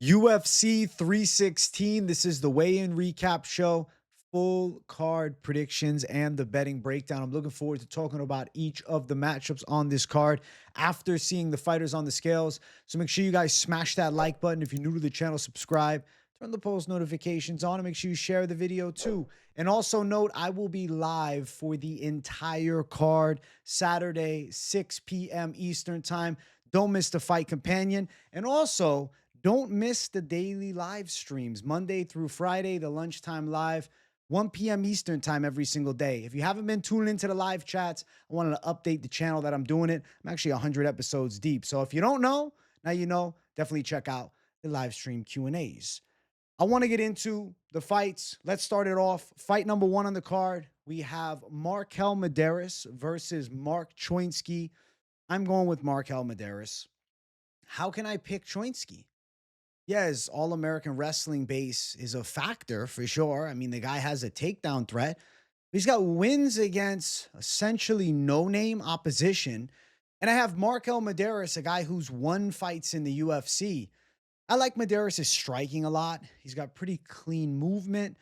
UFC 316. This is the weigh-in recap show, full card predictions, and the betting breakdown. I'm looking forward to talking about each of the matchups on this card after seeing the fighters on the scales. So make sure you guys smash that like button. If you're new to the channel, subscribe. Turn the post notifications on and make sure you share the video too. And also note, I will be live for the entire card Saturday, 6 p.m. Eastern time. Don't miss the fight companion. And also, don't miss the daily live streams, Monday through Friday, the lunchtime live, 1 p.m. Eastern time every single day. If you haven't been tuning into the live chats, I wanted to update the channel that I'm doing it. I'm actually 100 episodes deep. So if you don't know, now you know, definitely check out the live stream Q&As. I want to get into the fights. Let's start it off. Fight number one on the card. We have Markel Mederos versus Mark Choinski. I'm going with Markel Mederos. How can I pick Choinski? Yes, All-American Wrestling base is a factor for sure. I mean, the guy has a takedown threat. He's got wins against essentially no-name opposition. And I have Markel Mederos, a guy who's won fights in the UFC. I like Mederos' striking a lot. He's got pretty clean movement,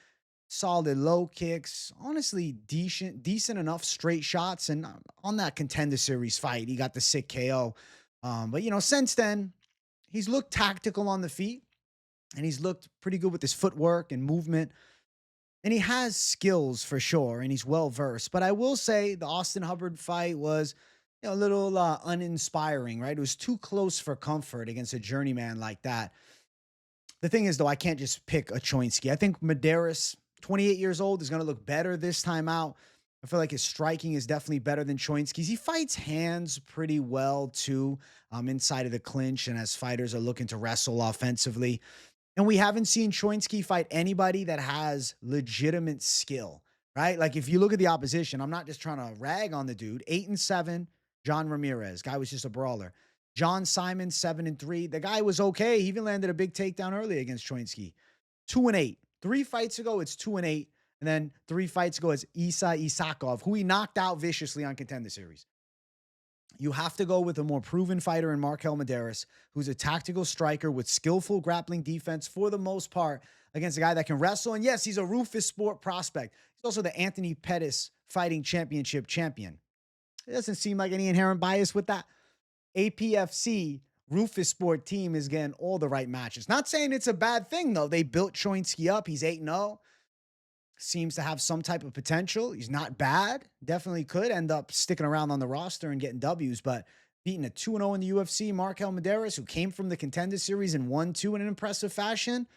solid low kicks, honestly decent enough straight shots. And on that Contender Series fight, he got the sick KO. But, you know, since then, he's looked tactical on the feet, and he's looked pretty good with his footwork and movement. And he has skills for sure, and he's well-versed. But I will say the Austin Hubbard fight was, you know, a little uninspiring, right? It was too close for comfort against a journeyman like that. The thing is, though, I can't just pick a Choinski. I think Mederos, 28 years old, is going to look better this time out. I feel like his striking is definitely better than Choinski's. He fights hands pretty well, too, inside of the clinch and as fighters are looking to wrestle offensively. And we haven't seen Choinski fight anybody that has legitimate skill, right? Like, if you look at the opposition, I'm not just trying to rag on the dude. 8-7, John Ramirez. Guy was just a brawler. John Simon, 7-3. The guy was okay. He even landed a big takedown early against Choinski. 2-8. 3 fights ago, it's 2-8. And then 3 fights ago, it's Isa Isakov, who he knocked out viciously on Contender Series. You have to go with a more proven fighter in Markel Mederos, who's a tactical striker with skillful grappling defense for the most part against a guy that can wrestle. And yes, he's a Rufus Sport prospect. He's also the Anthony Pettis Fighting Championship champion. It doesn't seem like any inherent bias with that. APFC Rufus Sport team is getting all the right matches. Not saying it's a bad thing, though. They built Choinski up. He's 8-0. Seems to have some type of potential. He's not bad. Definitely could end up sticking around on the roster and getting W's, but beating a 2-0 in the UFC, Markel Mederos, who came from the Contender Series and won 2 in an impressive fashion,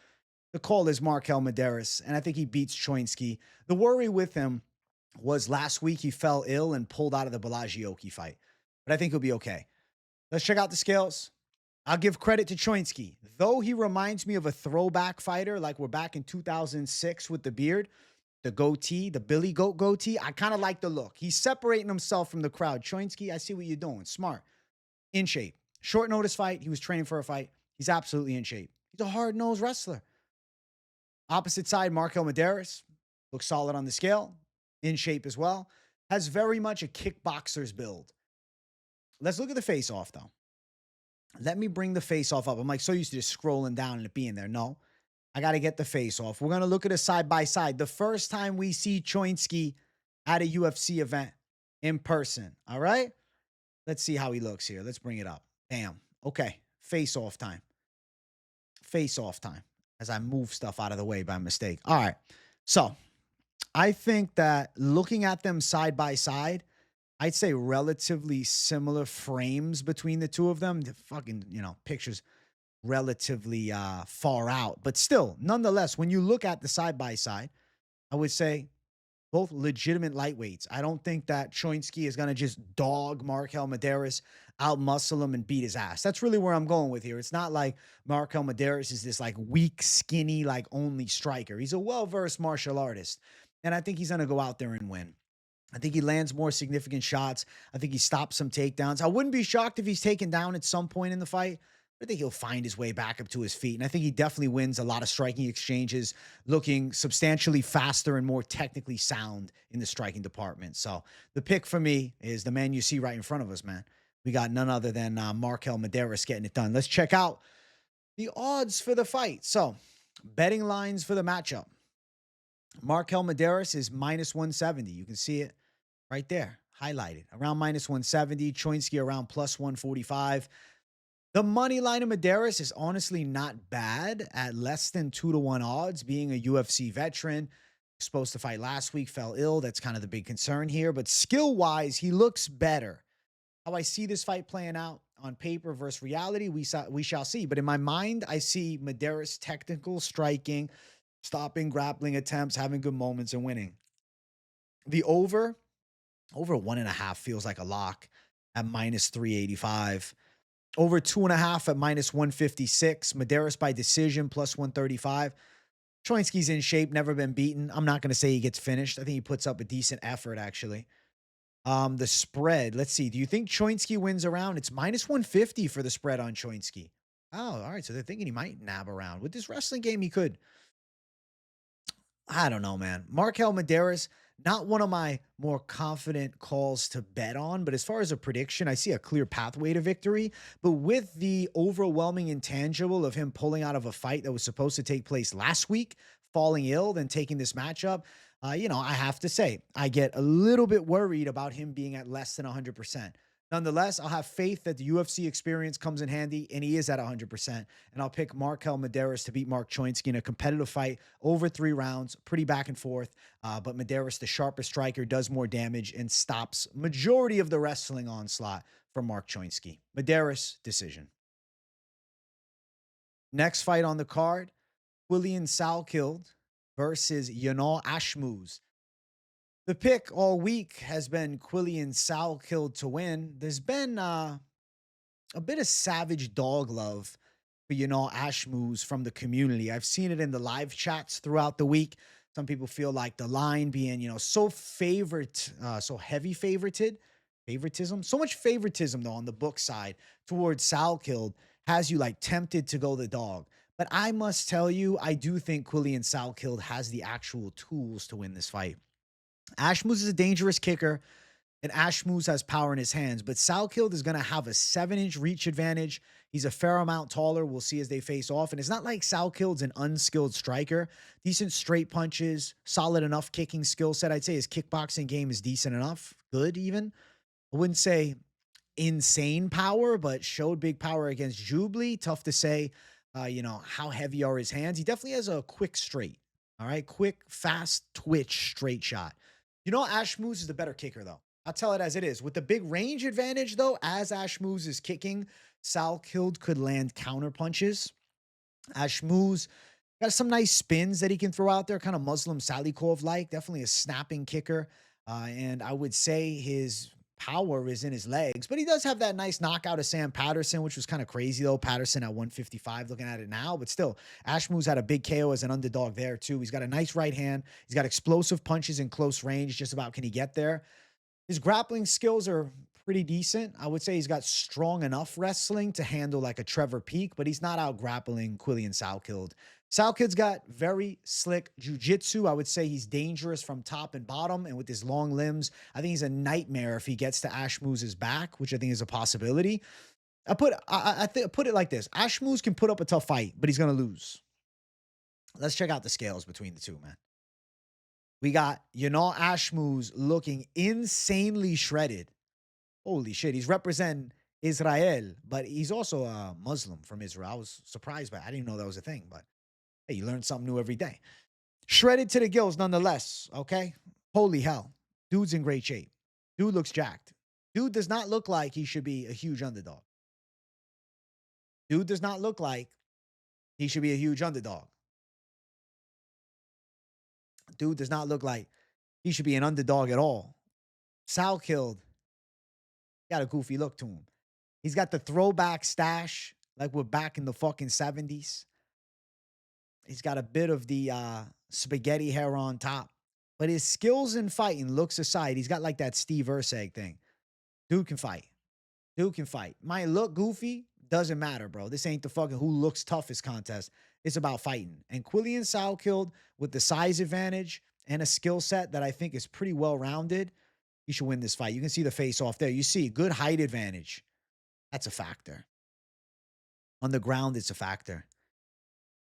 the call is Markel Mederos, and I think he beats Choinski. The worry with him was last week he fell ill and pulled out of the Bellagioki fight, but I think he'll be okay. Let's check out the scales. I'll give credit to Choinski. Though he reminds me of a throwback fighter, like we're back in 2006 with the beard, the goatee, the Billy Goat goatee, I kind of like the look. He's separating himself from the crowd. Choinski, I see what you're doing. Smart. In shape. Short notice fight. He was training for a fight. He's absolutely in shape. He's a hard-nosed wrestler. Opposite side, Markel Mederos. Looks solid on the scale. In shape as well. Has very much a kickboxer's build. Let's look at the face-off, though. Let me bring the face-off up. I'm like so used to just scrolling down and it being there. No, I got to get the face-off. We're going to look at a side-by-side. The first time we see Choinski at a UFC event in person, all right? Let's see how he looks here. Let's bring it up. Bam. Okay, face-off time. Face-off time as I move stuff out of the way by mistake. All right, so I think that looking at them side-by-side, I'd say relatively similar frames between the two of them. The fucking, you know, pictures relatively far out. But still, nonetheless, when you look at the side-by-side, I would say both legitimate lightweights. I don't think that Choinski is going to just dog Markel Mederos, out-muscle him, and beat his ass. That's really where I'm going with here. It's not like Markel Mederos is this, like, weak, skinny, like, only striker. He's a well-versed martial artist, and I think he's going to go out there and win. I think he lands more significant shots. I think he stops some takedowns. I wouldn't be shocked if he's taken down at some point in the fight. I think he'll find his way back up to his feet. And I think he definitely wins a lot of striking exchanges, looking substantially faster and more technically sound in the striking department. So the pick for me is the man you see right in front of us, man. We got none other than Markel Mederos getting it done. Let's check out The odds for the fight. So, betting lines for the matchup. Markel Mederos is minus 170. You can see it right there, highlighted. Around minus 170. Choinski around plus 145. The money line of Mederos is honestly not bad at less than 2-1 odds, being a UFC veteran. Supposed to fight last week, fell ill. That's kind of the big concern here. But skill-wise, he looks better. How I see this fight playing out on paper versus reality, we shall see. But in my mind, I see Mederos technical, striking, stopping, grappling attempts, having good moments, and winning. The over 1.5 feels like a lock at minus 385. Over 2.5 at minus 156. Mederos by decision plus 135. Choinski's in shape, never been beaten. I'm not going to say he gets finished. I think he puts up a decent effort, actually. The spread, let's see. Do you think Choinski wins around? It's minus 150 for the spread on Choinski. Oh, all right. So they're thinking he might nab around. With this wrestling game, he could. I don't know, man. Markel Mederos, not one of my more confident calls to bet on, but as far as a prediction, I see a clear pathway to victory. But with the overwhelming intangible of him pulling out of a fight that was supposed to take place last week, falling ill, then taking this matchup, I have to say, I get a little bit worried about him being at less than 100%. Nonetheless, I'll have faith that the UFC experience comes in handy, and he is at 100%. And I'll pick Markel Mederos to beat Mark Choinski in a competitive fight over 3 rounds, pretty back and forth. But Mederos, the sharper striker, does more damage and stops majority of the wrestling onslaught from Mark Choinski. Mederos, decision. Next fight on the card, Salkilld versus Yanal Ashmouz. The pick all week has been Salkilld to win. There's been a bit of savage dog love for Ashmouz from the community. I've seen it in the live chats throughout the week. Some people feel like the line being, so so heavy favoritism, so much favoritism though on the book side towards Salkilld has you like tempted to go the dog. But I must tell you, I do think Salkilld has the actual tools to win this fight. Ashmouz is a dangerous kicker, and Ashmouz has power in his hands, but Salkilld is going to have a 7-inch reach advantage. He's a fair amount taller. We'll see as they face off. And it's not like Salkild's an unskilled striker. Decent straight punches, solid enough kicking skill set. I'd say his kickboxing game is decent enough, good even. I wouldn't say insane power, but showed big power against Jubli. Tough to say, how heavy are his hands. He definitely has a quick straight. All right, quick, fast twitch straight shot. Ashmouz is the better kicker, though. I'll tell it as it is. With the big range advantage, though, as Ashmouz is kicking, Salkilld could land counter punches. Ashmouz got some nice spins that he can throw out there, kind of Muslim Salikov-like. Definitely a snapping kicker. And I would say his power is in his legs, but he does have that nice knockout of Sam Patterson, which was kind of crazy though. Patterson at 155 looking at it now, but still Ashmouz had a big KO as an underdog there too. He's got a nice right hand. He's got explosive punches in close range. Just about can he get there? His grappling skills are pretty decent. I would say he's got strong enough wrestling to handle like a Trevor Peak, but he's not out grappling Salkilld. Salkild's got very slick jiu-jitsu. I would say he's dangerous from top and bottom, and with his long limbs, I think he's a nightmare if he gets to Ashmouz's back, which I think is a possibility. I put it like this. Ashmouz can put up a tough fight, but he's going to lose. Let's check out the scales between the two, man. We got Yanal Ashmouz looking insanely shredded. Holy shit, he's representing Israel, but he's also a Muslim from Israel. I was surprised by it. I didn't know that was a thing, but hey, you learn something new every day. Shredded to the gills nonetheless, okay? Holy hell. Dude's in great shape. Dude looks jacked. Dude does not look like he should be a huge underdog. Dude does not look like he should be a huge underdog. Dude does not look like he should be an underdog at all. Salkilld got a goofy look to him. He's got the throwback stash like we're back in the fucking 70s. He's got a bit of the spaghetti hair on top. But his skills in fighting, looks aside, he's got like that Steve Erseg thing. Dude can fight. Dude can fight. Might look goofy. Doesn't matter, bro. This ain't the fucking who looks toughest contest. It's about fighting. And Salkilld, with the size advantage and a skill set that I think is pretty well-rounded, he should win this fight. You can see the face off there. You see good height advantage. That's a factor. On the ground, it's a factor.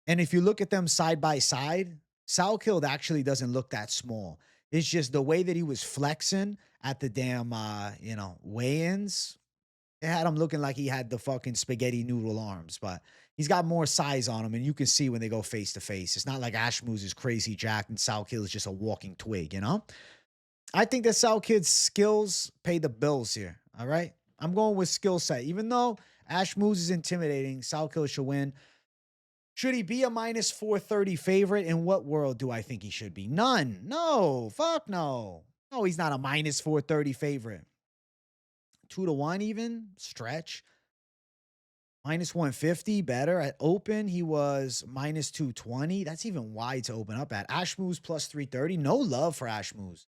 And if you look at them side by side, Salkilld actually doesn't look that small. It's just the way that he was flexing at the damn, weigh-ins. It had him looking like he had the fucking spaghetti noodle arms, but he's got more size on him, and you can see when they go face to face. It's not like Ashmouz is crazy jacked and Salkilld is just a walking twig, you know? I think that Salkild's skills pay the bills here. All right. I'm going with skill set. Even though Ashmouz is intimidating, Salkilld should win. Should he be a minus 430 favorite? In what world do I think he should be? None. No. Fuck no. No, he's not a minus 430 favorite. 2-1 even. Stretch. Minus 150, better. At open, he was minus 220. That's even wide to open up at. Ashmouz plus 330. No love for Ashmouz.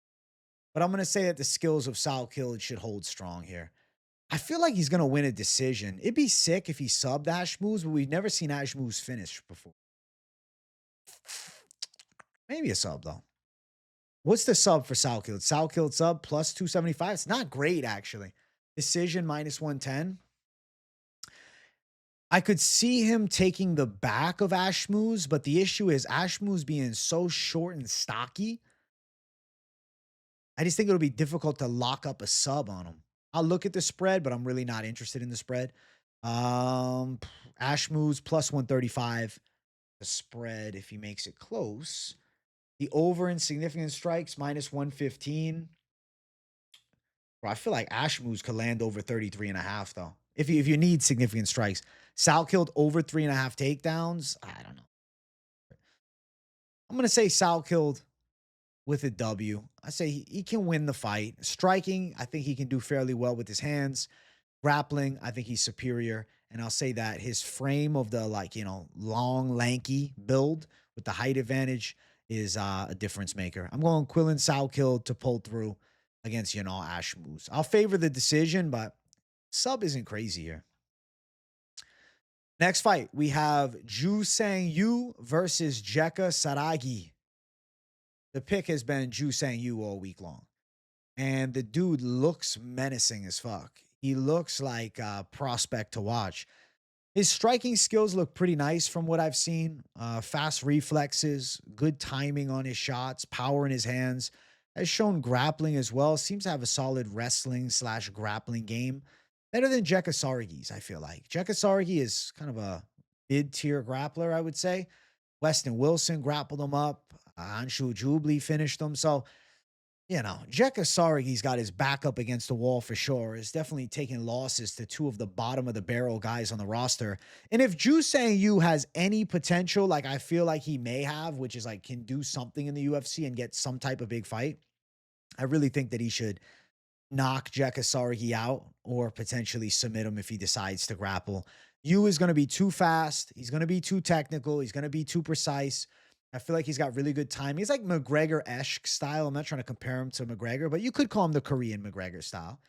But I'm going to say that the skills of Salkilld should hold strong here. I feel like he's going to win a decision. It'd be sick if he subbed Ashmouz, but we've never seen Ashmouz finish before. Maybe a sub, though. What's the sub for Salkilld? Salkilld sub plus 275. It's not great, actually. Decision minus 110. I could see him taking the back of Ashmouz, but the issue is Ashmouz being so short and stocky. I just think it'll be difficult to lock up a sub on him. I'll look at the spread, but I'm really not interested in the spread. Ashmouz plus 135. The spread, if he makes it close. The over in significant strikes, minus 115. Bro, I feel like Ashmouz could land over 33.5, though. If you need significant strikes. Salkilld over 3.5 takedowns. I don't know. I'm going to say Salkilld with a W. I say he can win the fight. Striking, I think he can do fairly well with his hands. Grappling, I think he's superior. And I'll say that his frame of the, long, lanky build with the height advantage is a difference maker. I'm going Quillen Salkilld to pull through against, Ashmouz. I'll favor the decision, but sub isn't crazy here. Next fight, we have Ju Sang-yu versus Jeka Saragih. The pick has been Ju Sang-yu all week long. And the dude looks menacing as fuck. He looks like a prospect to watch. His striking skills look pretty nice from what I've seen. Fast reflexes, good timing on his shots, power in his hands. Has shown grappling as well. Seems to have a solid wrestling/grappling game. Better than Jeka Saragih's, I feel like. Jeka Saragih is kind of a mid-tier grappler, I would say. Weston Wilson grappled him up. Anshu Jubli finished him. So, Jeka Saragih's got his back up against the wall for sure. Is definitely taking losses to two of the bottom of the barrel guys on the roster. And if Ju Sang-yu has any potential, like I feel like he may have, which is can do something in the UFC and get some type of big fight, I really think that he should knock Jeka Saragih out or potentially submit him if he decides to grapple. Yu is going to be too fast. He's going to be too technical. He's going to be too precise. I feel like he's got really good timing. He's like McGregor-esque style. I'm not trying to compare him to McGregor, but you could call him the Korean McGregor style.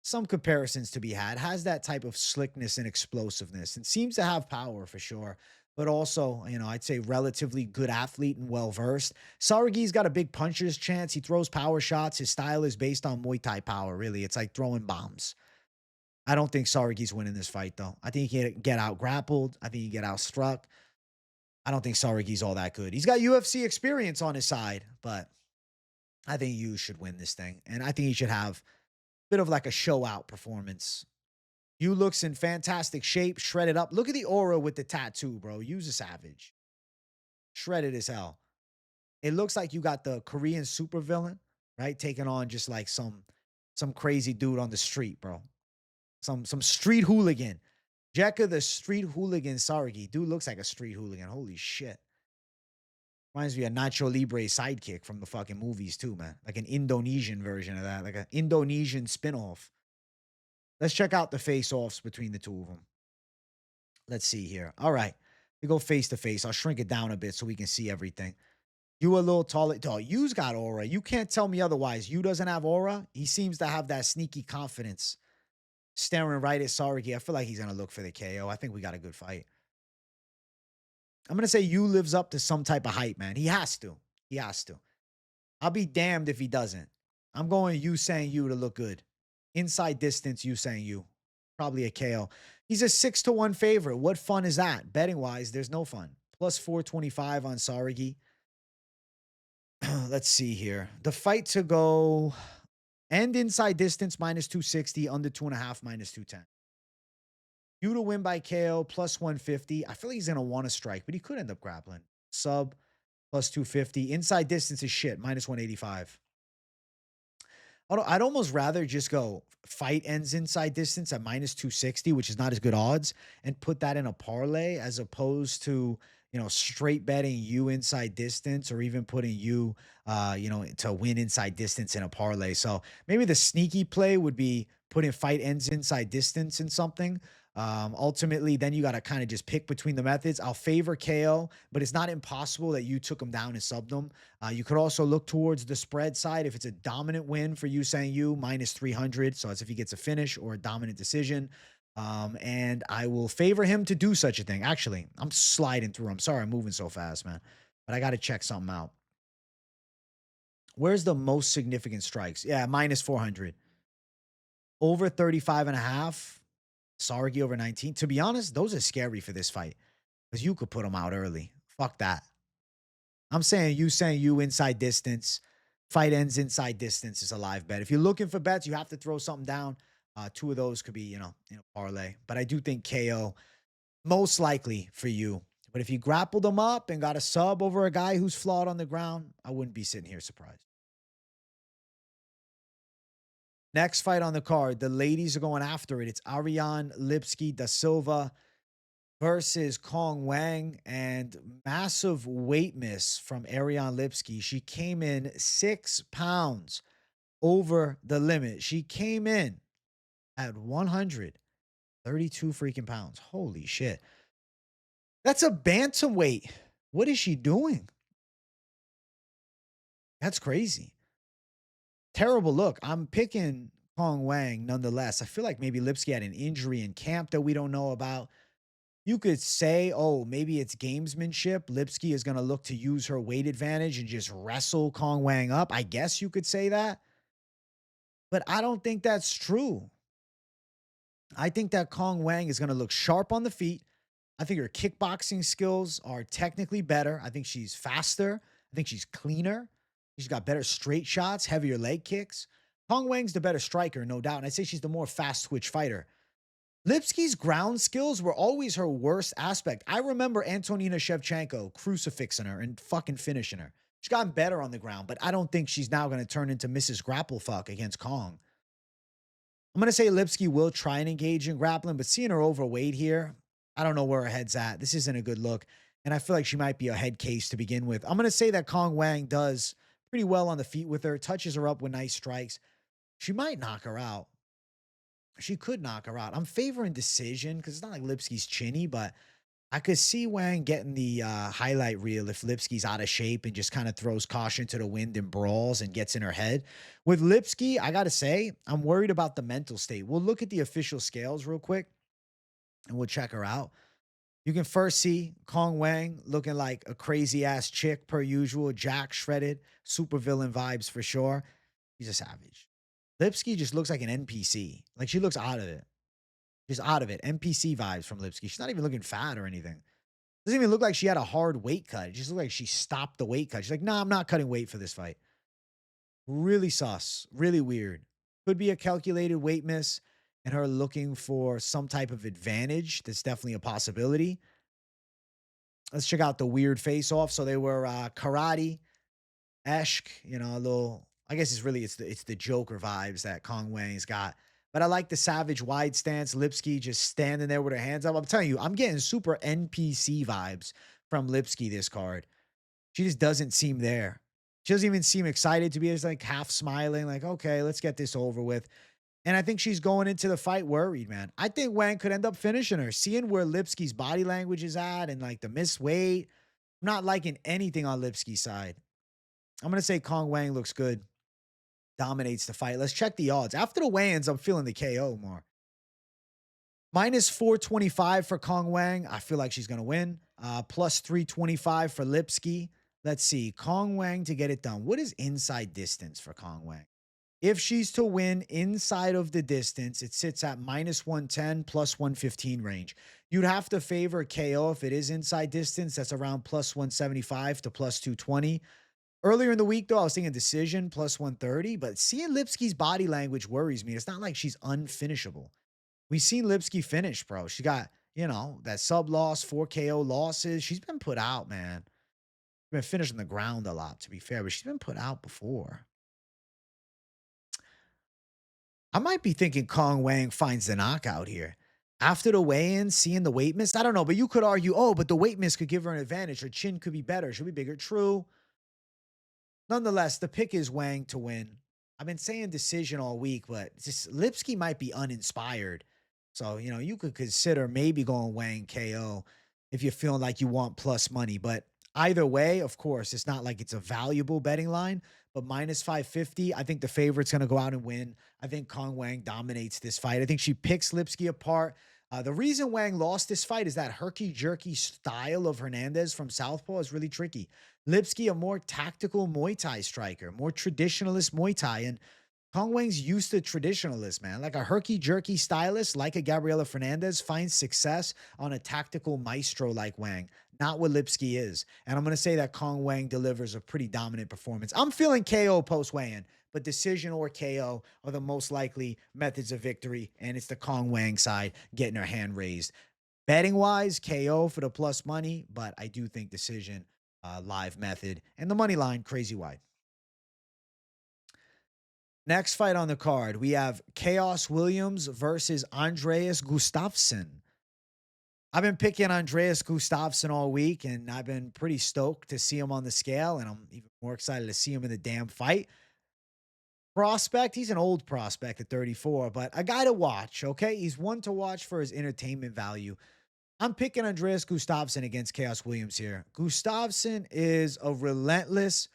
Some comparisons to be had. Has that type of slickness and explosiveness and seems to have power for sure. But also, I'd say relatively good athlete and well-versed. Saragih's got a big puncher's chance. He throws power shots. His style is based on Muay Thai power, really. It's like throwing bombs. I don't think Saragih's winning this fight, though. I think he can get out-grappled. I think he can get out-struck. I don't think Saragih's all that good. He's got UFC experience on his side, but I think Yu should win this thing. And I think he should have a bit of like a show-out performance. Yu looks in fantastic shape, shredded up. Look at the aura with the tattoo, bro. Yu's a savage. Shredded as hell. It looks like you got the Korean supervillain, right? Taking on just like some crazy dude on the street, bro. Some street hooligan. Jeka, the street hooligan Saragih. Dude looks like a street hooligan. Holy shit. Reminds me of Nacho Libre's sidekick from the fucking movies too, man. Like an Indonesian version of that. Like an Indonesian spinoff. Let's check out the face-offs between the two of them. Let's see here. All right. We go face-to-face. I'll shrink it down a bit so we can see everything. You a little taller. Oh, Yu's got aura. You can't tell me otherwise. Yu doesn't have aura. He seems to have that sneaky confidence. Staring right at Saragih. I feel like he's going to look for the KO. I think we got a good fight. I'm going to say Yu lives up to some type of hype, man. He has to. He has to. I'll be damned if he doesn't. I'm going Yu Sang-yu to look good. Inside distance, Yu Sang-yu. Probably a KO. He's a 6-1 favorite. What fun is that? Betting wise, there's no fun. Plus 425 on Saragih. Let's see here. The fight to go and inside distance minus 260, under 2.5 minus 210. You to win by KO plus 150. I feel like he's going to want to strike, but he could end up grappling. Sub plus 250. Inside distance is shit, minus 185. I'd almost rather just go fight ends inside distance at minus 260, which is not as good odds, and put that in a parlay as opposed to, straight betting you inside distance or even putting you, to win inside distance in a parlay. So maybe the sneaky play would be putting fight ends inside distance in something. Ultimately, then you got to kind of just pick between the methods. I'll favor KO, but it's not impossible that you took him down and subbed him. You could also look towards the spread side. If it's a dominant win for you saying you, minus 300. So that's if he gets a finish or a dominant decision. And I will favor him to do such a thing. Actually, I'm sliding through. I'm sorry I'm moving so fast, man. But I got to check something out. Where's the most significant strikes? Yeah, minus 400. Over 35.5. Saragih over 19. To be honest, those are scary for this fight because you could put them out early. Fuck that. I'm saying you inside distance. Fight ends inside distance is a live bet. If you're looking for bets, you have to throw something down. Two of those could be, parlay. But I do think KO most likely for you. But if you grappled them up and got a sub over a guy who's flawed on the ground, I wouldn't be sitting here surprised. Next fight on the card, the ladies are going after it. It's Ariane Lipski da Silva versus Cong Wang, and massive weight miss from Ariane Lipski. She came in 6 pounds over the limit. She came in at 132 freaking pounds. Holy shit. That's a bantamweight. What is she doing? That's crazy. Terrible look. I'm picking Cong Wang nonetheless. I feel like maybe Lipski had an injury in camp that we don't know about. You could say, oh, maybe it's gamesmanship. Lipski is going to look to use her weight advantage and just wrestle Cong Wang up. I guess you could say that. But I don't think that's true. I think that Cong Wang is going to look sharp on the feet. I think her kickboxing skills are technically better. I think she's faster. I think she's cleaner. She's got better straight shots, heavier leg kicks. Cong Wang's the better striker, no doubt. And I'd say she's the more fast twitch fighter. Lipski's ground skills were always her worst aspect. I remember Antonina Shevchenko crucifixing her and fucking finishing her. She's gotten better on the ground, but I don't think she's now going to turn into Mrs. Grapplefuck against Cong. I'm going to say Lipski will try and engage in grappling, but seeing her overweight here, I don't know where her head's at. This isn't a good look. And I feel like she might be a head case to begin with. I'm going to say that Cong Wang does pretty well on the feet with her, touches her up with nice strikes. She might knock her out. She could knock her out. I'm favoring decision because it's not like Lipski's chinny, but I could see Wang getting the highlight reel if Lipski's out of shape and just kind of throws caution to the wind and brawls and gets in her head. With Lipski, I got to say, I'm worried about the mental state. We'll look at the official scales real quick and we'll check her out. You can first see Cong Wang looking like a crazy-ass chick per usual, jack shredded, super villain vibes for sure. He's a savage. Lipski just looks like an NPC. Like she looks out of it. She's out of it. NPC vibes from Lipski. She's not even looking fat or anything. Doesn't even look like she had a hard weight cut. It just looks like she stopped the weight cut. She's like, nah, I'm not cutting weight for this fight. Really sus. Really weird. Could be a calculated weight miss and her looking for some type of advantage. That's definitely a possibility. Let's check out the weird face-off. So they were karate, eshk, a little, I guess it's the Joker vibes that Cong Wang's got. But I like the savage wide stance. Lipski just standing there with her hands up. I'm telling you, I'm getting super NPC vibes from Lipski this card. She just doesn't seem there. She doesn't even seem excited to be just like half smiling, like, okay, let's get this over with. And I think she's going into the fight worried, man. I think Wang could end up finishing her. Seeing where Lipski's body language is at and like the missed weight, I'm not liking anything on Lipski's side. I'm going to say Cong Wang looks good. Dominates the fight. Let's check the odds. After the weigh-ins, I'm feeling the KO more. Minus 425 for Cong Wang. I feel like she's going to win. Plus 325 for Lipski. Let's see. Cong Wang to get it done. What is inside distance for Cong Wang? If she's to win inside of the distance, it sits at -110, +115 range. You'd have to favor KO if it is inside distance. That's around +175 to +220. Earlier in the week, though, I was thinking decision +130, but seeing Lipski's body language worries me. It's not like she's unfinishable. We've seen Lipski finish, bro. She got, that sub loss, 4 KO losses. She's been put out, man. She's been finished on the ground a lot, to be fair, but she's been put out before. I might be thinking Kong Wang finds the knockout here. After the weigh-in, seeing the weight miss, I don't know, but you could argue, oh, but the weight miss could give her an advantage. Her chin could be better. She'll be bigger. True. Nonetheless, the pick is Wang to win. I've been saying decision all week, but just Lipski might be uninspired. So, you could consider maybe going Wang KO if you're feeling like you want plus money. But either way, of course, it's not like it's a valuable betting line, but -550, I think the favorite's going to go out and win. I think Kong Wang dominates this fight. I think she picks Lipski apart. The reason Wang lost this fight is that herky-jerky style of Hernandez from Southpaw is really tricky. Lipski, a more tactical Muay Thai striker, more traditionalist Muay Thai, and Kong Wang's used to traditionalists, man. Like a herky-jerky stylist, like a Gabriela Fernandez, finds success on a tactical maestro like Wang. Not what Lipski is. And I'm going to say that Kong Wang delivers a pretty dominant performance. I'm feeling KO post-weigh-in, but decision or KO are the most likely methods of victory, and it's the Kong Wang side getting her hand raised. Betting-wise, KO for the plus money, but I do think decision, live method, and the money line, crazy wide. Next fight on the card, we have Khaos Williams versus Andreas Gustafsson. I've been picking Andreas Gustafsson all week, and I've been pretty stoked to see him on the scale, and I'm even more excited to see him in the damn fight. Prospect, he's an old prospect at 34, but a guy to watch, okay? He's one to watch for his entertainment value. I'm picking Andreas Gustafsson against Khaos Williams here. Gustafsson is a relentless,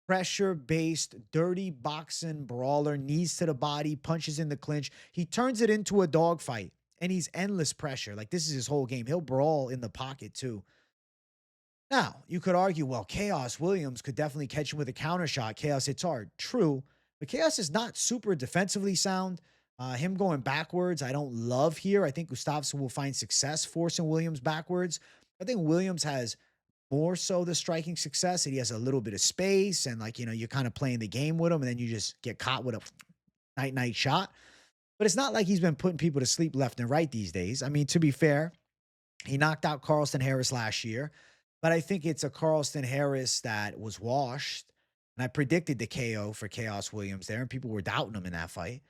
pressure-based, dirty boxing brawler, knees to the body, punches in the clinch. He turns it into a dogfight, and he's endless pressure. Like, this is his whole game. He'll brawl in the pocket, too. Now, you could argue, well, Khaos Williams could definitely catch him with a counter shot. Khaos hits hard. True, but Khaos is not super defensively sound. Him going backwards, I don't love here. I think Gustafsson will find success forcing Williams backwards. I think Williams has more so the striking success, and he has a little bit of space, and you're kind of playing the game with him, and then you just get caught with a night shot. But it's not like he's been putting people to sleep left and right these days. I mean, to be fair, he knocked out Carlston Harris last year, but I think it's a Carlston Harris that was washed, and I predicted the KO for Khaos Williams there, and people were doubting him in that fight.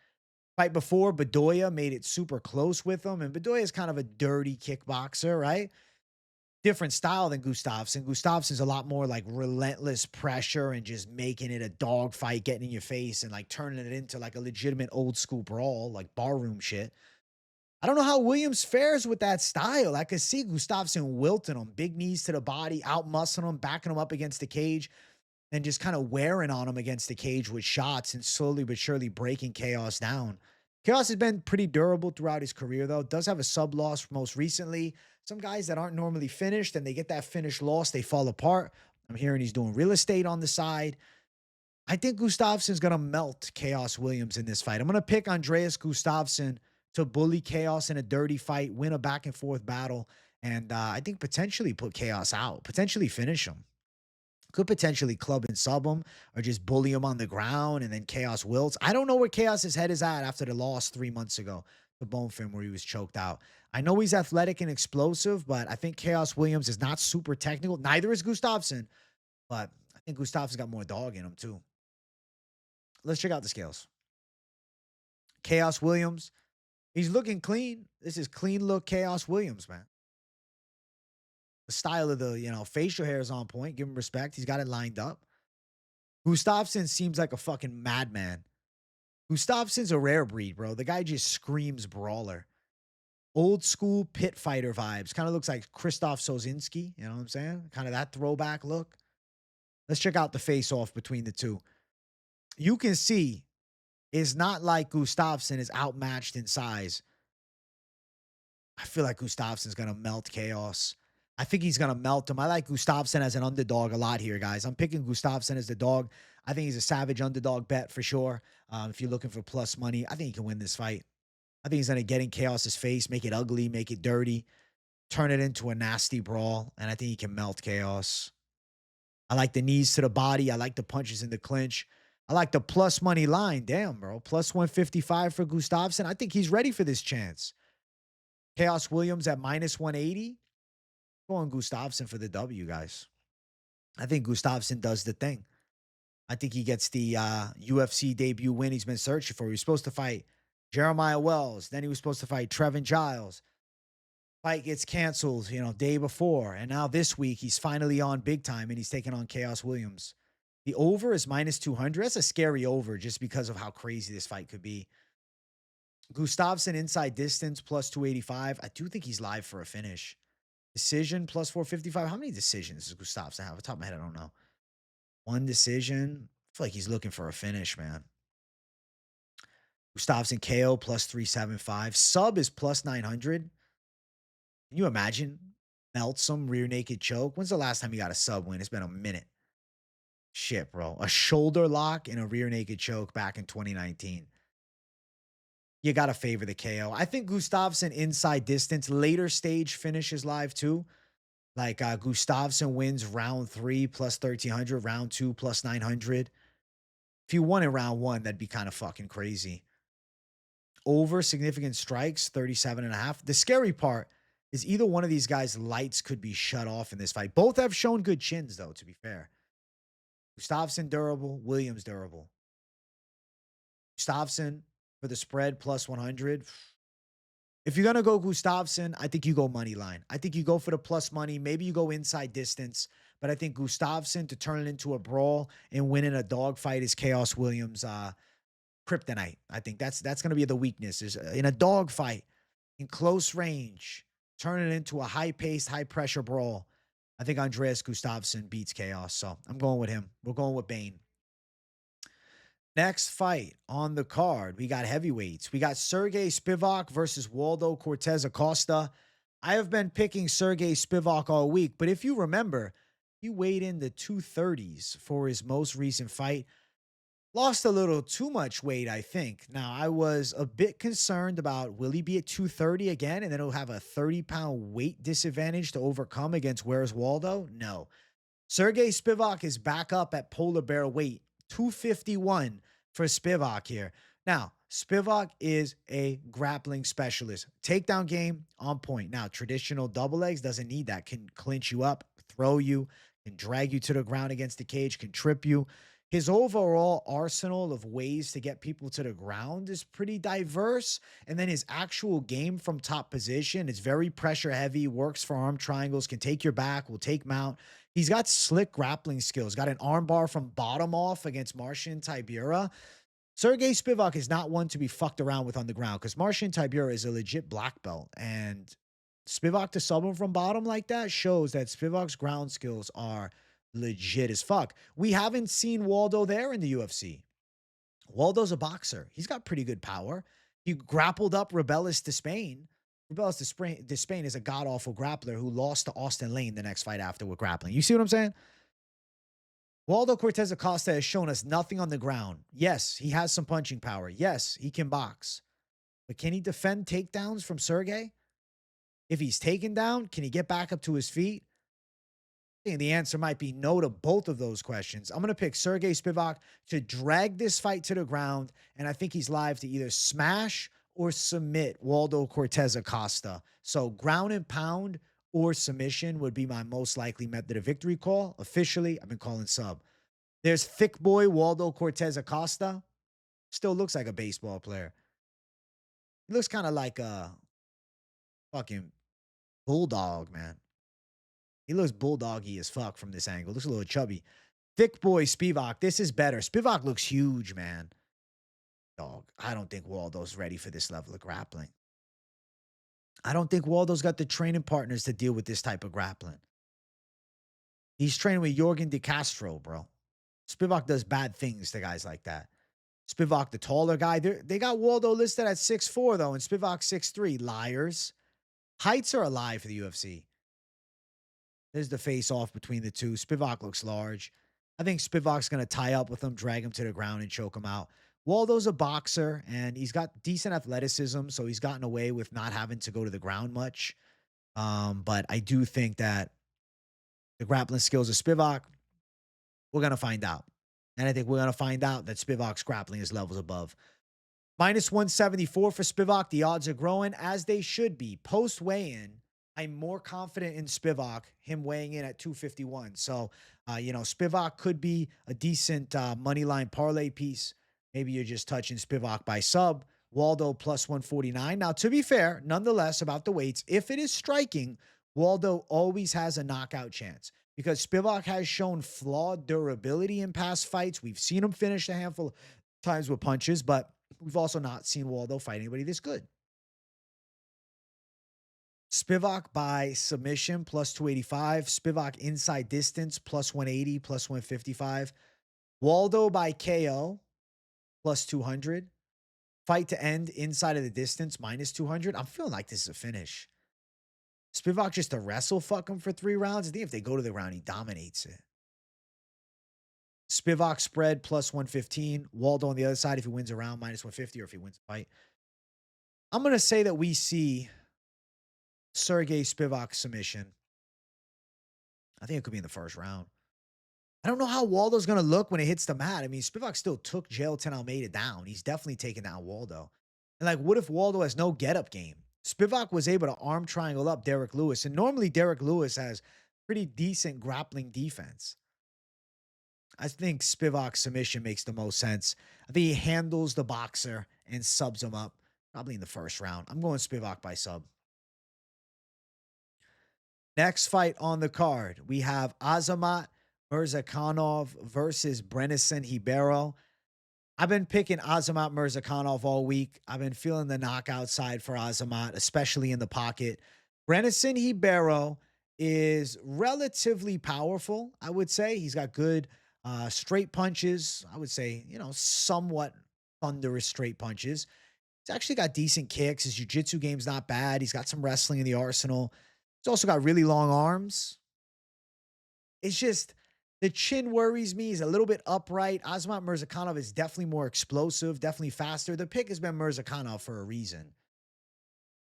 Fight before, Bedoya made it super close with him, and Bedoya is kind of a dirty kickboxer, right? Different style than Gustafsson. Gustafsson's a lot more like relentless pressure and just making it a dog fight, getting in your face and like turning it into like a legitimate old school brawl, like barroom shit. I don't know how Williams fares with that style. I could see Gustafsson wilting him, big knees to the body, out muscling him, backing him up against the cage, and just kind of wearing on him against the cage with shots and slowly but surely breaking Khaos down. Khaos has been pretty durable throughout his career, though. Does have a sub loss most recently. Some guys that aren't normally finished and they get that finish loss, they fall apart. I'm hearing he's doing real estate on the side. I think Gustafsson's going to melt Khaos Williams in this fight. I'm going to pick Andreas Gustafsson to bully Khaos in a dirty fight, win a back and forth battle, and I think potentially put Khaos out, potentially finish him. Could potentially club and sub him or just bully him on the ground and then Khaos wilts. I don't know where Khaos' head is at after the loss 3 months ago, the bone film where he was choked out. I know he's athletic and explosive, but I think Khaos Williams is not super technical. Neither is Gustafsson, but I think Gustafsson's got more dog in him too. Let's check out the scales. Khaos Williams, he's looking clean. This is clean look Khaos Williams, man. The style of the, facial hair is on point. Give him respect. He's got it lined up. Gustafsson seems like a fucking madman. Gustafsson's a rare breed, bro. The guy just screams brawler. Old school pit fighter vibes. Kind of looks like Krzysztof Sosinski. You know what I'm saying? Kind of that throwback look. Let's check out the face-off between the two. You can see it's not like Gustafsson is outmatched in size. I feel like Gustafsson's going to melt Khaos. I think he's going to melt him. I like Gustafsson as an underdog a lot here, guys. I'm picking Gustafsson as the dog. I think he's a savage underdog bet for sure. If you're looking for plus money, I think he can win this fight. I think he's going to get in Khaos's face, make it ugly, make it dirty, turn it into a nasty brawl, and I think he can melt Khaos. I like the knees to the body. I like the punches in the clinch. I like the plus money line. Damn, bro. Plus 155 for Gustafsson. I think he's ready for this chance. Khaos Williams at minus 180. Going Gustafsson for the W, guys. I think Gustafsson does the thing. I think he gets the UFC debut win he's been searching for. He was supposed to fight Jeremiah Wells. Then he was supposed to fight Trevin Giles. Fight gets canceled, day before. And now this week, he's finally on big time, and he's taking on Khaos Williams. The over is minus 200. That's a scary over just because of how crazy this fight could be. Gustafsson inside distance plus 285. I do think he's live for a finish. Decision plus 455. How many decisions does Gustafsson have? Off the top of my head, I don't know. One decision. I feel like he's looking for a finish, man. Gustafsson KO plus 375. Sub is plus 900. Can you imagine? Melt some rear naked choke. When's the last time you got a sub win? It's been a minute. Shit, bro. A shoulder lock and a rear naked choke back in 2019. You got to favor the KO. I think Gustafsson inside distance, later stage finishes live too. Like Gustafsson wins round 3 plus 1,300, round 2 plus 900. If you won in round 1, that'd be kind of fucking crazy. Over significant strikes, 37.5. The scary part is either one of these guys' lights could be shut off in this fight. Both have shown good chins, though, to be fair. Gustafsson durable, Williams durable. Gustafsson for the spread plus 100. If you're going to go Gustafsson, I think you go money line. I think you go for the plus money. Maybe you go inside distance. But I think Gustafsson to turn it into a brawl and win in a dogfight is Khaos Williams' kryptonite. I think that's going to be the weakness. Is in a dogfight, in close range, turn it into a high-paced, high-pressure brawl. I think Andreas Gustafsson beats Khaos. So I'm going with him. We're going with Bane. Next fight on the card, we got heavyweights. We got Serghei Spivac versus Waldo Cortes-Acosta. I have been picking Serghei Spivac all week, but if you remember, he weighed in the 230s for his most recent fight. Lost a little too much weight, I think. Now, I was a bit concerned about, will he be at 230 again, and then he'll have a 30-pound weight disadvantage to overcome against Where's Waldo? No. Serghei Spivac is back up at polar bear weight. 251 for Spivac here. Now, Spivac is a grappling specialist. Takedown game on point. Now, traditional double legs doesn't need that. Can clinch you up, throw you, can drag you to the ground against the cage, can trip you. His overall arsenal of ways to get people to the ground is pretty diverse. And then his actual game from top position is very pressure heavy, works for arm triangles, can take your back, will take mount. He's got slick grappling skills, got an armbar from bottom off against Marcin Tybura. Serghei Spivac is not one to be fucked around with on the ground because Marcin Tybura is a legit black belt. And Spivac to sub him from bottom like that shows that Spivac's ground skills are legit as fuck. We haven't seen Waldo there in the UFC. Waldo's a boxer. He's got pretty good power. He grappled up Rebellis to Spain. Rebellis to Spain is a god-awful grappler who lost to Austin Lane the next fight after with grappling. You see what I'm saying? Waldo Cortes-Acosta has shown us nothing on the ground. Yes, he has some punching power. Yes, he can box. But can he defend takedowns from Serghei? If he's taken down, can he get back up to his feet? I think the answer might be no to both of those questions. I'm going to pick Serghei Spivac to drag this fight to the ground, and I think he's live to either smash or submit Waldo Cortes-Acosta. So ground and pound or submission would be my most likely method of victory call. Officially, I've been calling sub. There's thick boy Waldo Cortes-Acosta. Still looks like a baseball player. He looks kind of like a fucking bulldog, man. He looks bulldoggy as fuck from this angle. Looks a little chubby. Thick boy Spivac. This is better. Spivac looks huge, man. Dog, I don't think Waldo's ready for this level of grappling. I don't think Waldo's got the training partners to deal with this type of grappling. He's training with Jorgen De Castro, bro. Spivac does bad things to guys like that. Spivac, the taller guy. They got Waldo listed at 6'4", though, and Spivac 6'3". Liars. Heights are a lie for the UFC. There's the face-off between the two. Spivac looks large. I think Spivac's going to tie up with him, drag him to the ground, and choke him out. Waldo's a boxer, and he's got decent athleticism, so he's gotten away with not having to go to the ground much. But I do think that the grappling skills of Spivac, we're going to find out. And I think we're going to find out that Spivac's grappling is levels above. Minus 174 for Spivac. The odds are growing, as they should be. Post weigh-in, I'm more confident in Spivac, him weighing in at 251. So, Spivac could be a decent money line parlay piece. Maybe you're just touching Spivac by sub. Waldo plus 149. Now, to be fair, nonetheless, about the weights, if it is striking, Waldo always has a knockout chance because Spivac has shown flawed durability in past fights. We've seen him finish a handful of times with punches, but we've also not seen Waldo fight anybody this good. Spivac by submission plus 285. Spivac inside distance plus 180, plus 155. Waldo by KO plus 200. Fight to end inside of the distance minus 200. I'm feeling like this is a finish. Spivac just to wrestle fuck him for 3 rounds. I think if they go to the round, he dominates it. Spivac spread plus 115. Waldo on the other side if he wins a round minus 150 or if he wins a fight. I'm going to say that we see Serghei Spivac submission. I think it could be in the first round. I don't know how Waldo's going to look when it hits the mat. I mean, Spivac still took Jailton Almeida down. He's definitely taking down Waldo. And like, what if Waldo has no get-up game? Spivac was able to arm triangle up Derek Lewis. And normally Derek Lewis has pretty decent grappling defense. I think Spivac's submission makes the most sense. I think he handles the boxer and subs him up probably in the first round. I'm going Spivac by sub. Next fight on the card, we have Azamat Murzakanov versus Brennison Ribeiro. I've been picking Azamat Murzakanov all week. I've been feeling the knockout side for Azamat, especially in the pocket. Brennison Ribeiro is relatively powerful, I would say. He's got good straight punches. I would say, somewhat thunderous straight punches. He's actually got decent kicks. His jiu-jitsu game's not bad. He's got some wrestling in the arsenal. He's also got really long arms. It's just the chin worries me. He's a little bit upright. Azamat Murzakanov is definitely more explosive, definitely faster. The pick has been Murzakanov for a reason.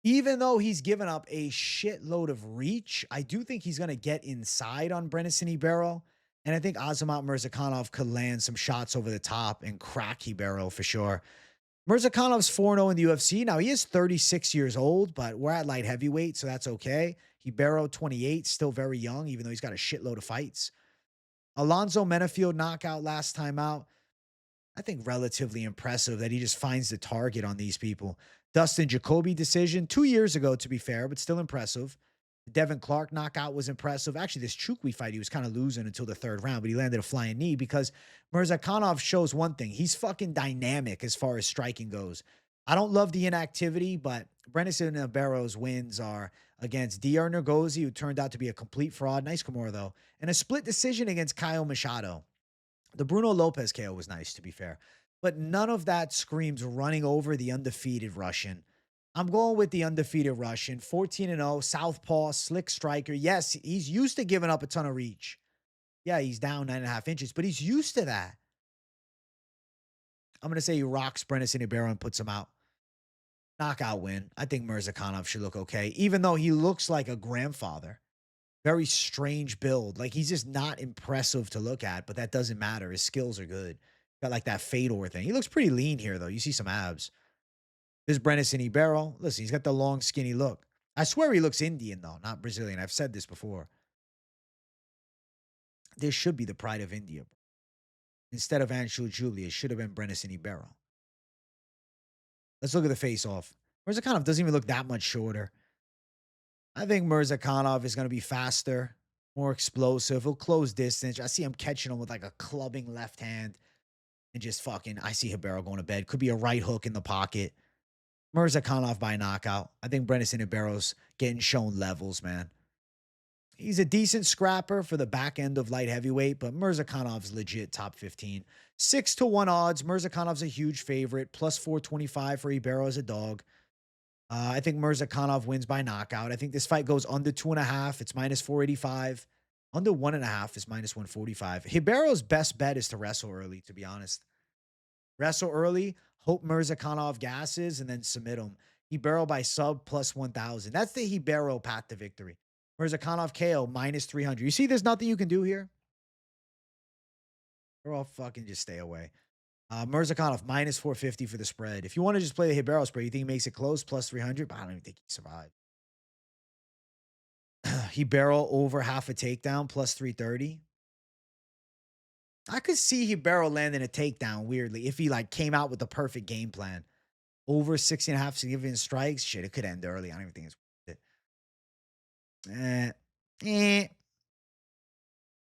Even though he's given up a shitload of reach, I do think he's going to get inside on Brennison Ribeiro. And I think Azamat Murzakanov could land some shots over the top and crack Ribeiro for sure. Murzakanov's 4-0 in the UFC. Now, he is 36 years old, but we're at light heavyweight, so that's okay. Ribeiro, 28, still very young, even though he's got a shitload of fights. Alonzo Menafield knockout last time out. I think relatively impressive that he just finds the target on these people. Dustin Jacoby decision 2 years ago, to be fair, but still impressive. The Devin Clark knockout was impressive. Actually, this Chukwi fight, he was kind of losing until the 3rd round, but he landed a flying knee because Murzakanov shows one thing. He's fucking dynamic as far as striking goes. I don't love the inactivity, but Brennison Ribeiro's wins are against Dr. Ngozi, who turned out to be a complete fraud. Nice Kimura, though. And a split decision against Kyle Machado. The Bruno Lopez KO was nice, to be fair. But none of that screams running over the undefeated Russian. I'm going with the undefeated Russian. 14-0, southpaw, slick striker. Yes, he's used to giving up a ton of reach. Yeah, he's down 9.5 inches, but he's used to that. I'm going to say he rocks Brennison Ribeiro and puts him out. Knockout win. I think Murzakanov should look okay, even though he looks like a grandfather. Very strange build. Like, he's just not impressive to look at, but that doesn't matter. His skills are good. Got like that Fedor thing. He looks pretty lean here, though. You see some abs. This is Brennison Ribeiro. Listen, he's got the long, skinny look. I swear he looks Indian, though, not Brazilian. I've said this before. This should be the pride of India. Instead of Anshul Julia, it should have been Brennison Ribeiro. Let's look at the face-off. Murzakanov doesn't even look that much shorter. I think Murzakanov is going to be faster, more explosive. He'll close distance. I see him catching him with like a clubbing left hand and just fucking, I see Ribeiro going to bed. Could be a right hook in the pocket. Murzakanov by knockout. I think Brennison Ribeiro's getting shown levels, man. He's a decent scrapper for the back end of light heavyweight, but Murzakanov's legit top 15. 6-1 odds. Murzakanov's a huge favorite. Plus 425 for Ribeiro as a dog. I think Murzakanov wins by knockout. I think this fight goes under 2.5. It's minus 485. Under 1.5 is minus 145. Ribeiro's best bet is to wrestle early, to be honest. Wrestle early, hope Murzakanov gasses, and then submit him. Ribeiro by sub plus 1,000. That's the Ribeiro path to victory. Murzakanov KO minus 300. You see there's nothing you can do here? Or I'll fucking just stay away. Murzakanov minus 450 for the spread. If you want to just play the Ribeiro spread, you think he makes it close, plus 300? But I don't even think he survived. Ribeiro over half a takedown, plus 330. I could see Ribeiro landing a takedown weirdly if he like came out with the perfect game plan. Over 6.5 significant strikes. Shit, it could end early. I don't even think it's worth it.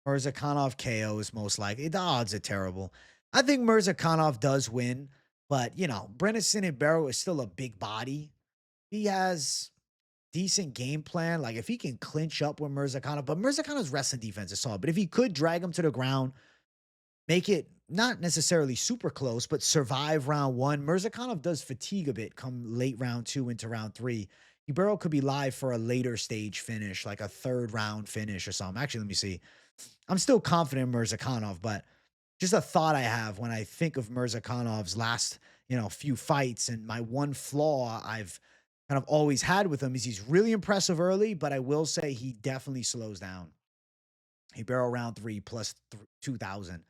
Murzakanov KO is most likely. The odds are terrible. I think Murzakanov does win, but you know, Brennison Ribeiro is still a big body. He has decent game plan. Like if he can clinch up with Murzakanov, but Murzakanov's wrestling defense is solid. But if he could drag him to the ground, make it not necessarily super close, but survive round one. Murzakanov does fatigue a bit come late round 2 into round 3. Ribeiro could be live for a later stage finish, like a 3rd round finish or something. Actually, let me see. I'm still confident in Murzakanov, but just a thought I have when I think of Murzakanov's last, few fights, and my one flaw I've kind of always had with him is he's really impressive early, but I will say he definitely slows down. Ribeiro round 3 plus 2,000.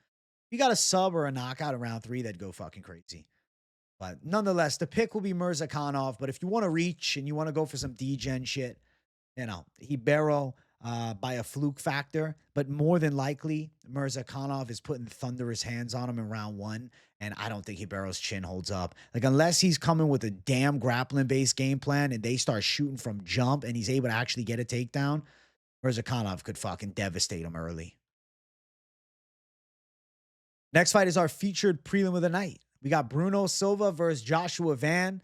You got a sub or a knockout in round 3, that'd go fucking crazy. But nonetheless, the pick will be Murzakanov. But if you want to reach and you want to go for some D-gen shit, Ribeiro by a fluke factor. But more than likely, Murzakanov is putting thunderous hands on him in round 1. And I don't think Ribeiro's chin holds up. Like, unless he's coming with a damn grappling-based game plan and they start shooting from jump and he's able to actually get a takedown, Murzakanov could fucking devastate him early. Next fight is our featured prelim of the night. We got Bruno Silva versus Joshua Van.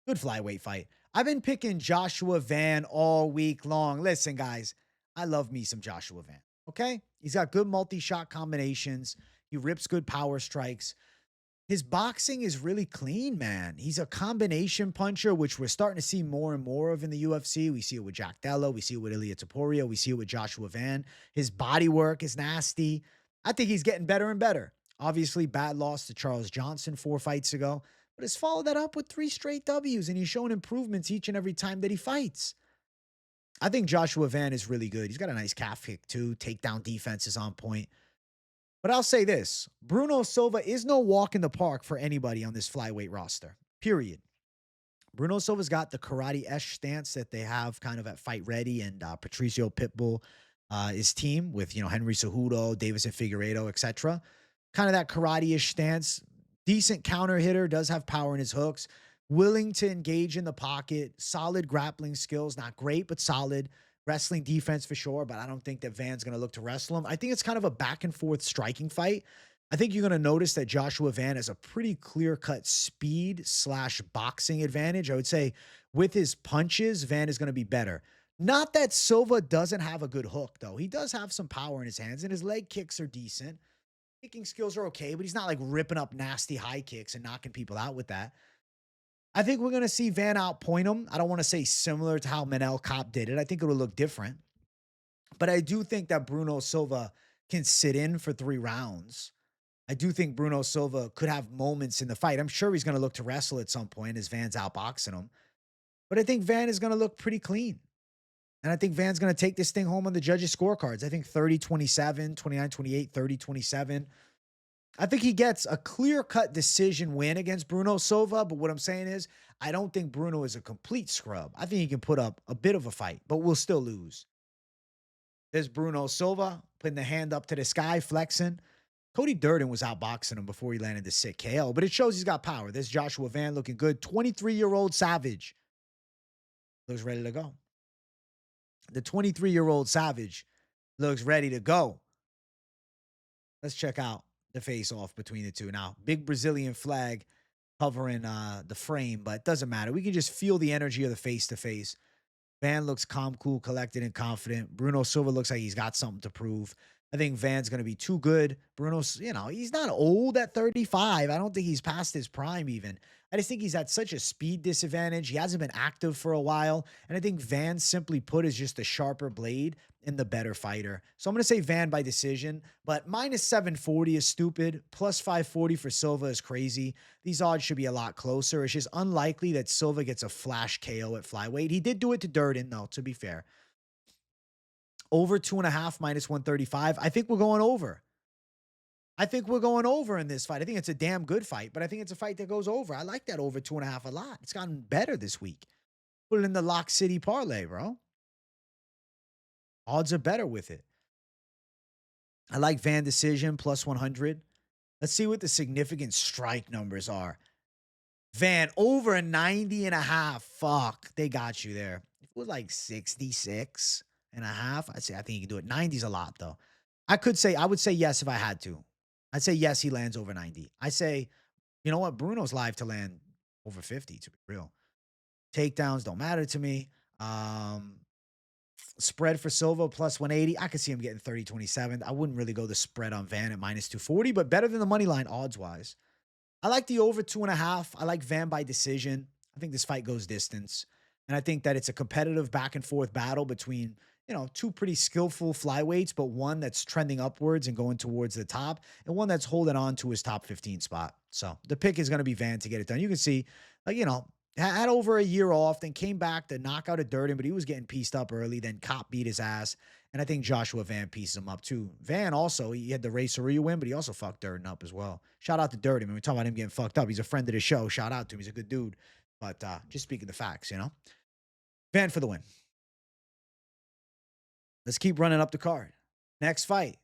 Good flyweight fight. I've been picking Joshua Van all week long. Listen, guys, I love me some Joshua Van, okay? He's got good multi-shot combinations. He rips good power strikes. His boxing is really clean, man. He's a combination puncher, which we're starting to see more and more of in the UFC. We see it with Jack Della. We see it with Ilia Topuria. We see it with Joshua Van. His body work is nasty. I think he's getting better and better. Obviously, bad loss to Charles Johnson 4 fights ago, but has followed that up with 3 straight Ws, and he's showing improvements each and every time that he fights. I think Joshua Van is really good. He's got a nice calf kick, too. Takedown defense is on point. But I'll say this. Bruno Silva is no walk in the park for anybody on this flyweight roster, period. Bruno Silva's got the karate-esque stance that they have kind of at Fight Ready and Patricio Pitbull, his team with, Henry Cejudo, Davison Figueiredo, etc. Kind of that karate-ish stance. Decent counter hitter, does have power in his hooks. Willing to engage in the pocket. Solid grappling skills. Not great, but solid. Wrestling defense for sure, but I don't think that Van's going to look to wrestle him. I think it's kind of a back-and-forth striking fight. I think you're going to notice that Joshua Van has a pretty clear-cut speed/boxing advantage. I would say with his punches, Van is going to be better. Not that Silva doesn't have a good hook, though. He does have some power in his hands, and his leg kicks are decent. Kicking skills are okay, but he's not like ripping up nasty high kicks and knocking people out with that. I think we're going to see Van outpoint him. I don't want to say similar to how Manel Kopp did it. I think it'll look different. But I do think that Bruno Silva can sit in for 3 rounds. I do think Bruno Silva could have moments in the fight. I'm sure he's going to look to wrestle at some point as Van's outboxing him. But I think Van is going to look pretty clean. And I think Van's going to take this thing home on the judges' scorecards. I think 30-27, 29-28, 30-27. I think he gets a clear-cut decision win against Bruno Silva. But what I'm saying is, I don't think Bruno is a complete scrub. I think he can put up a bit of a fight, but we'll still lose. There's Bruno Silva putting the hand up to the sky, flexing. Cody Durden was outboxing him before he landed the sick KO, but it shows he's got power. There's Joshua Van looking good. 23-year-old Savage looks ready to go. The 23-year-old Savage looks ready to go. Let's check out the face-off between the two. Now, big Brazilian flag covering the frame, but it doesn't matter. We can just feel the energy of the face-to-face. Van looks calm, cool, collected, and confident. Bruno Silva looks like he's got something to prove. I think Van's going to be too good. Bruno's, he's not old at 35. I don't think he's past his prime even. I just think he's at such a speed disadvantage. He hasn't been active for a while. And I think Van, simply put, is just a sharper blade and the better fighter. So I'm going to say Van by decision, but minus 740 is stupid. Plus 540 for Silva is crazy. These odds should be a lot closer. It's just unlikely that Silva gets a flash KO at flyweight. He did do it to Durden, though, to be fair. Over 2.5 minus 135. I think we're going over. I think we're going over in this fight. I think it's a damn good fight, but I think it's a fight that goes over. I like that over 2.5 a lot. It's gotten better this week. Put it in the Lock City parlay, bro. Odds are better with it. I like Van decision plus 100. Let's see what the significant strike numbers are. Van over a 90.5. Fuck, they got you there. If it was like 66.5, I'd say I think you can do it. 90's a lot though. I would say yes if I had to. I'd say yes, he lands over 90. I say, you know what? Bruno's live to land over 50, to be real. Takedowns don't matter to me. Spread for Silva plus 180. I could see him getting 30-27. I wouldn't really go the spread on Van at minus 240, but better than the money line odds-wise. I like the over 2.5. I like Van by decision. I think this fight goes distance. And I think that it's a competitive back and forth battle between, two pretty skillful flyweights, but one that's trending upwards and going towards the top, and one that's holding on to his top 15 spot. So the pick is going to be Van to get it done. You can see, had over a year off, then came back to knock out a Durden, but he was getting pieced up early, then Cop beat his ass. And I think Joshua Van pieces him up too. Van also, he had the Raceria win, but he also fucked Durden up as well. Shout out to Durden. When we talk about him getting fucked up, he's a friend of the show. Shout out to him. He's a good dude. But just speaking the facts, Van for the win. Let's keep running up the card. Next fight,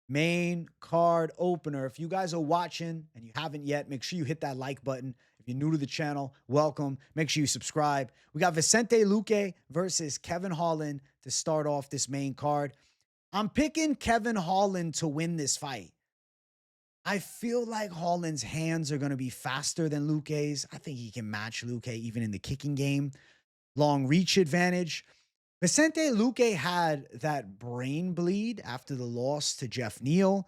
main card opener. If you guys are watching and you haven't yet, make sure you hit that like button. If you're new to the channel, welcome. Make sure you subscribe. We got Vicente Luque versus Kevin Holland to start off this main card. I'm picking Kevin Holland to win this fight. I feel like Holland's hands are going to be faster than Luque's. I think he can match Luque even in the kicking game. Long reach advantage. Vicente Luque had that brain bleed after the loss to Jeff Neal.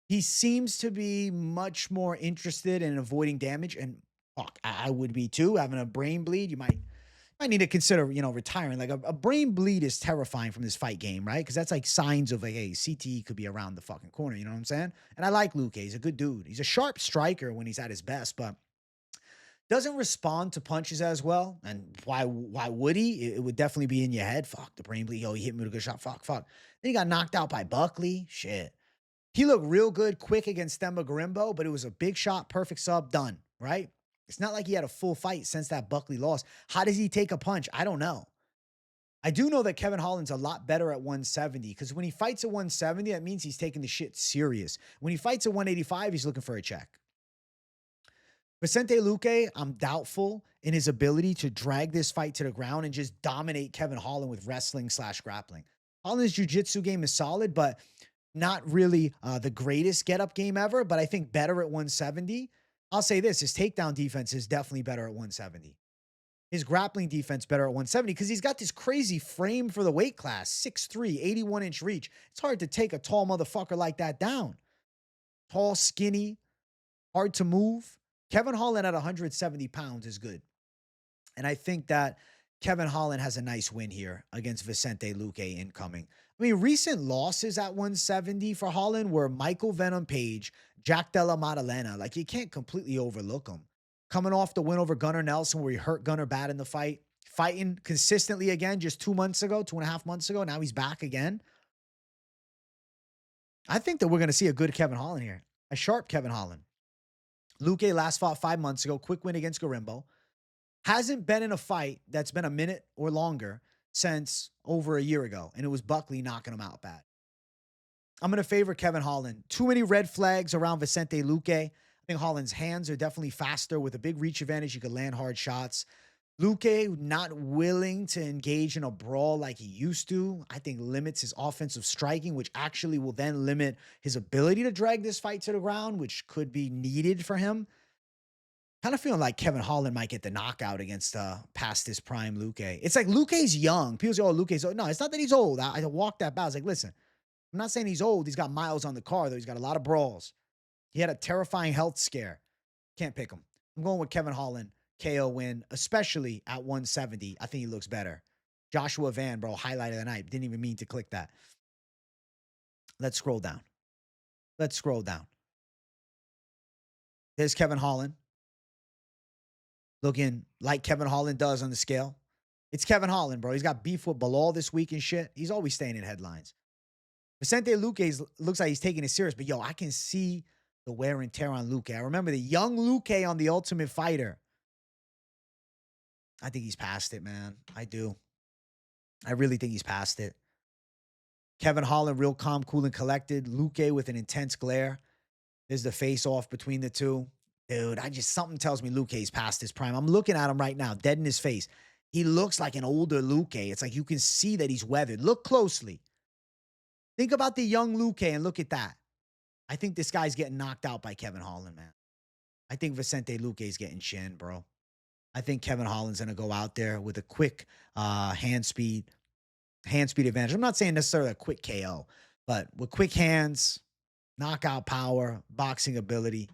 He seems to be much more interested in avoiding damage, and fuck, I would be too. Having a brain bleed, you might need to consider, retiring. Like a brain bleed is terrifying from this fight game, right? Because that's like signs of like, hey, CTE could be around the fucking corner. You know what I'm saying? And I like Luque. He's a good dude. He's a sharp striker when he's at his best, but doesn't respond to punches as well. And why would he? It would definitely be in your head. Fuck, the brain bleed. Yo, he hit me with a good shot. Fuck. Then he got knocked out by Buckley. Shit. He looked real good quick against Themba Gorimbo, but it was a big shot, perfect sub, done, right? It's not like he had a full fight since that Buckley loss. How does he take a punch? I don't know. I do know that Kevin Holland's a lot better at 170 because when he fights at 170, that means he's taking the shit serious. When he fights at 185, he's looking for a check. Vicente Luque, I'm doubtful in his ability to drag this fight to the ground and just dominate Kevin Holland with wrestling/grappling. Holland's jiu-jitsu game is solid, but not really the greatest get-up game ever, but I think better at 170. I'll say this, his takedown defense is definitely better at 170. His grappling defense better at 170 because he's got this crazy frame for the weight class, 6'3", 81-inch reach. It's hard to take a tall motherfucker like that down. Tall, skinny, hard to move. Kevin Holland at 170 pounds is good. And I think that Kevin Holland has a nice win here against Vicente Luque incoming. I mean, recent losses at 170 for Holland were Michael Venom Page, Jack Della Maddalena. Like, you can't completely overlook them. Coming off the win over Gunnar Nelson where he hurt Gunnar bad in the fight. Fighting consistently again just 2.5 months ago. Now he's back again. I think that we're going to see a good Kevin Holland here. A sharp Kevin Holland. Luque last fought 5 months ago. Quick win against Gorimbo. Hasn't been in a fight that's been a minute or longer since over a year ago. And it was Buckley knocking him out bad. I'm going to favor Kevin Holland. Too many red flags around Vicente Luque. I think Holland's hands are definitely faster with a big reach advantage. He could land hard shots. Luque not willing to engage in a brawl like he used to, I think limits his offensive striking, which actually will then limit his ability to drag this fight to the ground, which could be needed for him. Kind of feeling like Kevin Holland might get the knockout against past his prime Luque. It's like Luque's young. People say, oh, Luque's old. No, it's not that he's old. I walked that back. I was like, listen, I'm not saying he's old. He's got miles on the car, though. He's got a lot of brawls. He had a terrifying health scare. Can't pick him. I'm going with Kevin Holland, KO win, especially at 170. I think he looks better. Joshua Van, bro, highlight of the night. Didn't even mean to click that. Let's scroll down. Let's scroll down. There's Kevin Holland. Looking like Kevin Holland does on the scale. It's Kevin Holland, bro. He's got beef with Bilal this week and shit. He's always staying in headlines. Vicente Luque looks like he's taking it serious, but yo, I can see the wear and tear on Luque. I remember the young Luque on The Ultimate Fighter. I think he's past it, man. I do. I really think he's past it. Kevin Holland, real calm, cool, and collected. Luque with an intense glare. There's the face-off between the two. Dude, something tells me Luque's past his prime. I'm looking at him right now, dead in his face. He looks like an older Luque. It's like you can see that he's weathered. Look closely. Think about the young Luque and look at that. I think this guy's getting knocked out by Kevin Holland, man. I think Vicente Luque's getting chinned, bro. I think Kevin Holland's going to go out there with a quick hand speed advantage. I'm not saying necessarily a quick KO, but with quick hands, knockout power, boxing ability,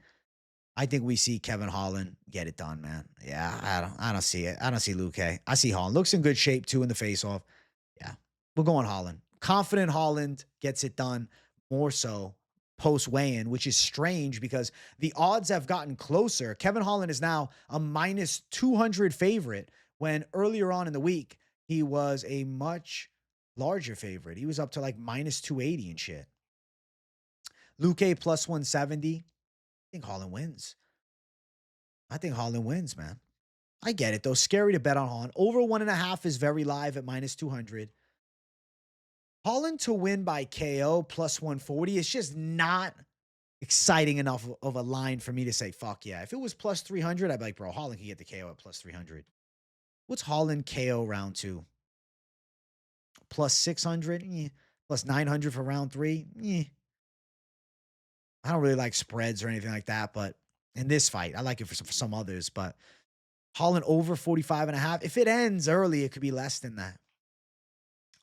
I think we see Kevin Holland get it done, man. Yeah, I don't see it. I don't see Luque. I see Holland. Looks in good shape, too, in the face-off. Yeah, we're going Holland. Confident Holland gets it done more so post-weigh-in, which is strange because the odds have gotten closer. Kevin Holland is now a minus 200 favorite when earlier on in the week, he was a much larger favorite. He was up to like minus 280 and shit. Luque plus 170. I think Holland wins. I think Holland wins, man. I get it, though. Scary to bet on Holland. Over 1.5 is very live at minus 200. Holland to win by KO plus 140 is just not exciting enough of a line for me to say, fuck yeah. If it was plus 300, I'd be like, bro, Holland can get the KO at plus 300. What's Holland KO round 2? Plus 600? Yeah. Plus 900 for round 3? Yeah. I don't really like spreads or anything like that, but in this fight, I like it for some others, but Holland over 45.5. If it ends early, it could be less than that.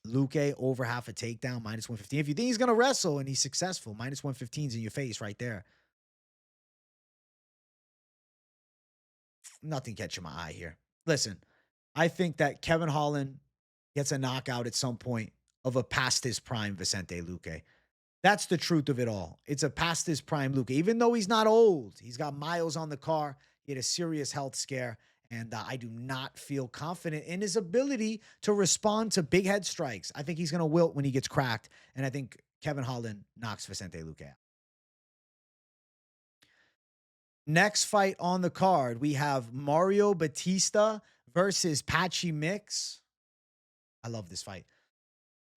Luque over half a takedown, minus 115. If you think he's going to wrestle and he's successful, minus 115's in your face right there. Nothing catching my eye here. Listen, I think that Kevin Holland gets a knockout at some point of a past his prime Vicente Luque. That's the truth of it all. It's a past his prime Luque. Even though he's not old, he's got miles on the car. He had a serious health scare. And I do not feel confident in his ability to respond to big head strikes. I think he's going to wilt when he gets cracked. And I think Kevin Holland knocks Vicente Luque out. Next fight on the card, we have Mario Bautista versus Patchy Mix. I love this fight.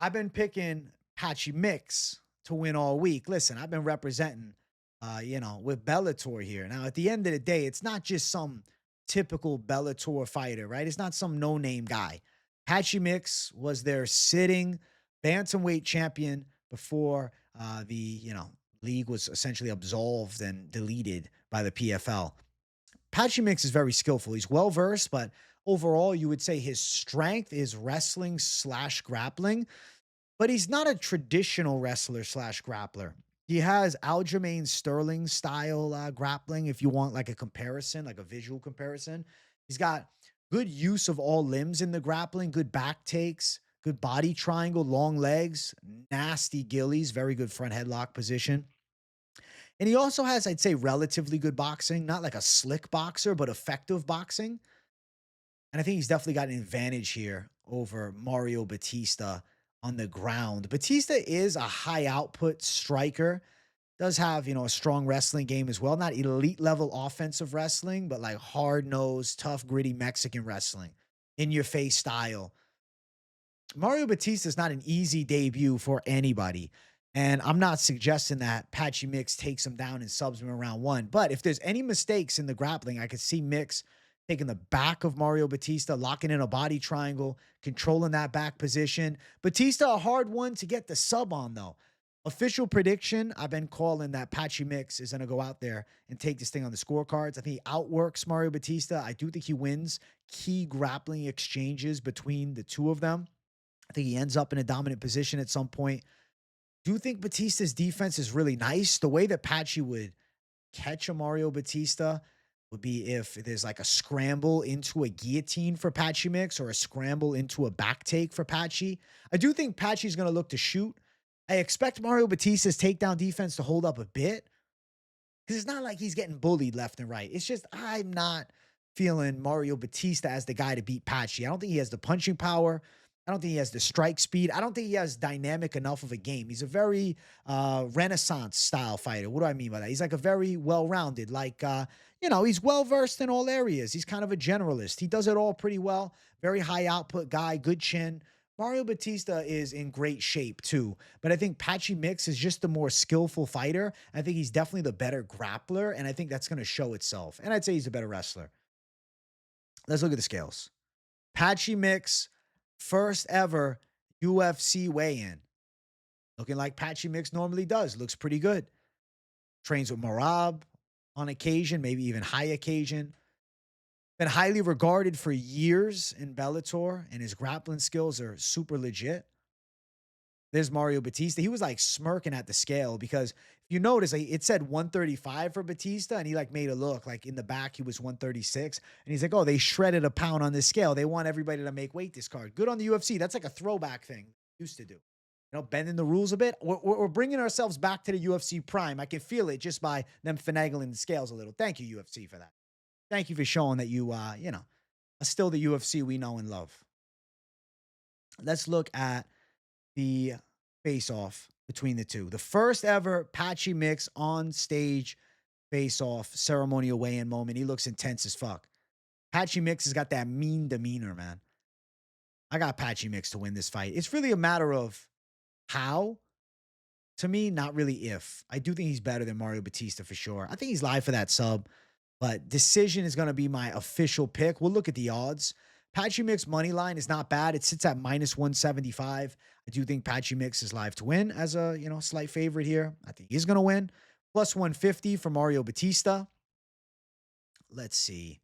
I've been picking Patchy Mix to win all week. Listen, I've been representing, with Bellator here. Now, at the end of the day, it's not just some typical Bellator fighter, right? It's not some no-name guy. Patchy Mix was their sitting bantamweight champion before the league was essentially absolved and deleted by the PFL. Patchy Mix is very skillful. He's well-versed, but overall, you would say his strength is wrestling / grappling, but he's not a traditional wrestler / grappler. He has Aljamain Sterling style grappling, if you want like a comparison, like a visual comparison. He's got good use of all limbs in the grappling, good back takes, good body triangle, long legs, nasty gillies, very good front headlock position. And he also has, I'd say, relatively good boxing, not like a slick boxer, but effective boxing. And I think he's definitely got an advantage here over Mario Bautista on the ground. Bautista is a high output striker, does have, a strong wrestling game as well. Not elite level offensive wrestling, but like hard nosed, tough, gritty Mexican wrestling in your face style. Mario Bautista is not an easy debut for anybody. And I'm not suggesting that Patchy Mix takes him down and subs him in round 1. But if there's any mistakes in the grappling, I could see Mix taking the back of Mario Bautista, locking in a body triangle, controlling that back position. Bautista, a hard one to get the sub on, though. Official prediction, I've been calling that Patchy Mix is going to go out there and take this thing on the scorecards. I think he outworks Mario Bautista. I do think he wins key grappling exchanges between the two of them. I think he ends up in a dominant position at some point. do think Batista's defense is really nice. The way that Patchy would catch a Mario Bautista would be if there's like a scramble into a guillotine for Patchy Mix or a scramble into a back take for Patchy. I do think Patchy's going to look to shoot. I expect Mario Bautista's takedown defense to hold up a bit because it's not like he's getting bullied left and right. It's just I'm not feeling Mario Bautista as the guy to beat Patchy. I don't think he has the punching power. I don't think he has the strike speed. I don't think he has dynamic enough of a game. He's a very Renaissance style fighter. What do I mean by that? He's like a very well-rounded, like, he's well-versed in all areas. He's kind of a generalist. He does it all pretty well. Very high output guy, good chin. Mario Bautista is in great shape too, but I think Patchy Mix is just the more skillful fighter. I think he's definitely the better grappler, and I think that's going to show itself. And I'd say he's a better wrestler. Let's look at the scales. Patchy Mix, first ever UFC weigh-in. Looking like Patchy Mix normally does. Looks pretty good. Trains with Marab on occasion, maybe even high occasion. Been highly regarded for years in Bellator, and his grappling skills are super legit. There's Mario Bautista. He was like smirking at the scale because if you notice, like, it said 135 for Bautista, and he like made it look like in the back he was 136. And he's like, oh, they shredded a pound on this scale. They want everybody to make weight this card. Good on the UFC. That's like a throwback thing used to do. Bending the rules a bit. We're bringing ourselves back to the UFC prime. I can feel it just by them finagling the scales a little. Thank you, UFC, for that. Thank you for showing that you, are still the UFC we know and love. Let's look at the face-off between the two. The first ever Patchy Mix on stage face-off ceremonial weigh-in moment. He looks intense as fuck. Patchy Mix has got that mean demeanor, man. I got Patchy Mix to win this fight. It's really a matter of how. To me, not really if. I do think he's better than Mario Bautista for sure. I think he's live for that sub, but decision is going to be my official pick. We'll look at the odds. Patchy Mix money line is not bad. It sits at -175. I do think Patchy Mix is live to win as a, slight favorite here. I think he's going to win. +150 for Mario Bautista. Let's see.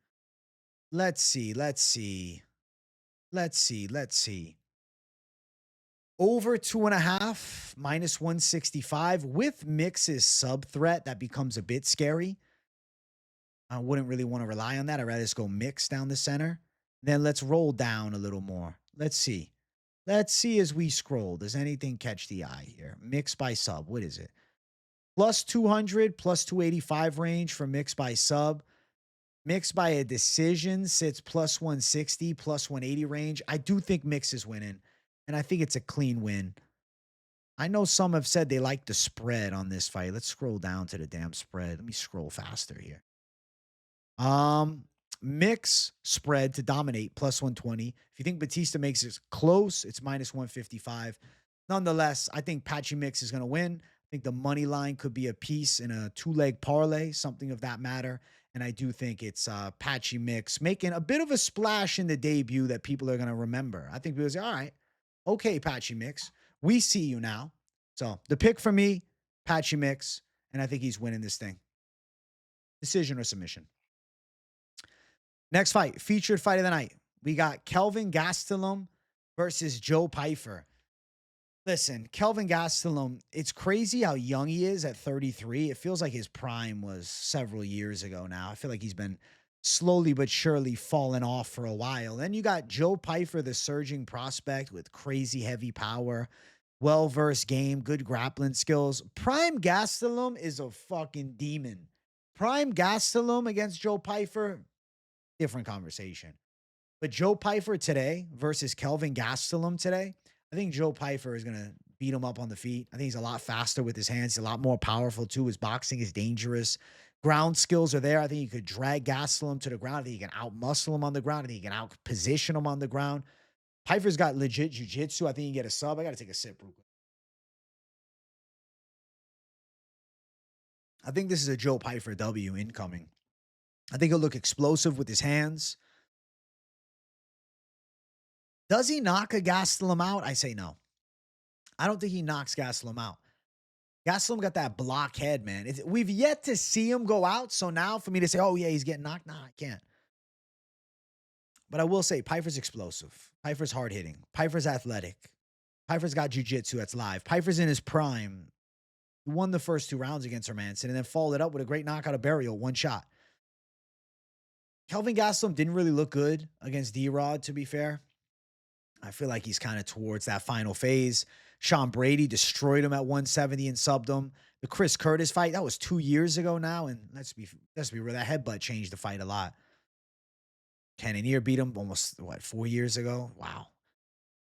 Over 2.5, -165. With Mix's sub threat, that becomes a bit scary. I wouldn't really want to rely on that. I'd rather just go Mix down the center. Then let's roll down a little more. Let's see. Let's see as we scroll. Does anything catch the eye here? Mix by sub. What is it? +200, +285 range for Mix by sub. Mix by a decision sits +160, +180 range. I do think Mix is winning, and I think it's a clean win. I know some have said they like the spread on this fight. Let's scroll down to the damn spread. Let me scroll faster here. Mix spread to dominate +120. If you think Bautista makes it close, it's -155. Nonetheless, I think Patchy Mix is going to win. I think the money line could be a piece in a two-leg parlay, something of that matter. And I do think it's Patchy Mix making a bit of a splash in the debut that people are going to remember. I think people say, all right, okay, Patchy Mix, we see you now. So the pick for me, Patchy Mix, and I think he's winning this thing. Decision or submission. Next fight, featured fight of the night. We got Kelvin Gastelum versus Joe Pyfer. Listen, Kelvin Gastelum, it's crazy how young he is at 33. It feels like his prime was several years ago now. I feel like he's been slowly but surely falling off for a while. Then you got Joe Pyfer, the surging prospect with crazy heavy power, well-versed game, good grappling skills. Prime Gastelum is a fucking demon. Prime Gastelum against Joe Pyfer, different conversation. But Joe Pyfer today versus Kelvin Gastelum today, I think Joe Pyfer is going to beat him up on the feet. I think he's a lot faster with his hands. He's a lot more powerful, too. His boxing is dangerous. Ground skills are there. I think he could drag Gastelum to the ground. I think he can out-muscle him on the ground. I think he can out-position him on the ground. Pyfer's got legit jiu-jitsu. I think he can get a sub. I got to take a sip real quick. I think this is a Joe Pyfer W incoming. I think he'll look explosive with his hands. Does he knock a Gastelum out? I say no. I don't think he knocks Gastelum out. Gastelum got that block head, man. We've yet to see him go out, so now for me to say, oh, yeah, he's getting knocked, nah, I can't. But I will say, Pyfer's explosive. Pyfer's hard-hitting. Pyfer's athletic. Pyfer's got jiu-jitsu that's live. Pyfer's in his prime. He won the first 2 rounds against Hermanson and then followed it up with a great knockout of Burial, 1 shot. Kelvin Gastelum didn't really look good against D-Rod, to be fair. I feel like he's kind of towards that final phase. Sean Brady destroyed him at 170 and subbed him. The Chris Curtis fight, that was 2 years ago now, and let's be real, that headbutt changed the fight a lot. Cannonier beat him almost, 4 years ago? Wow.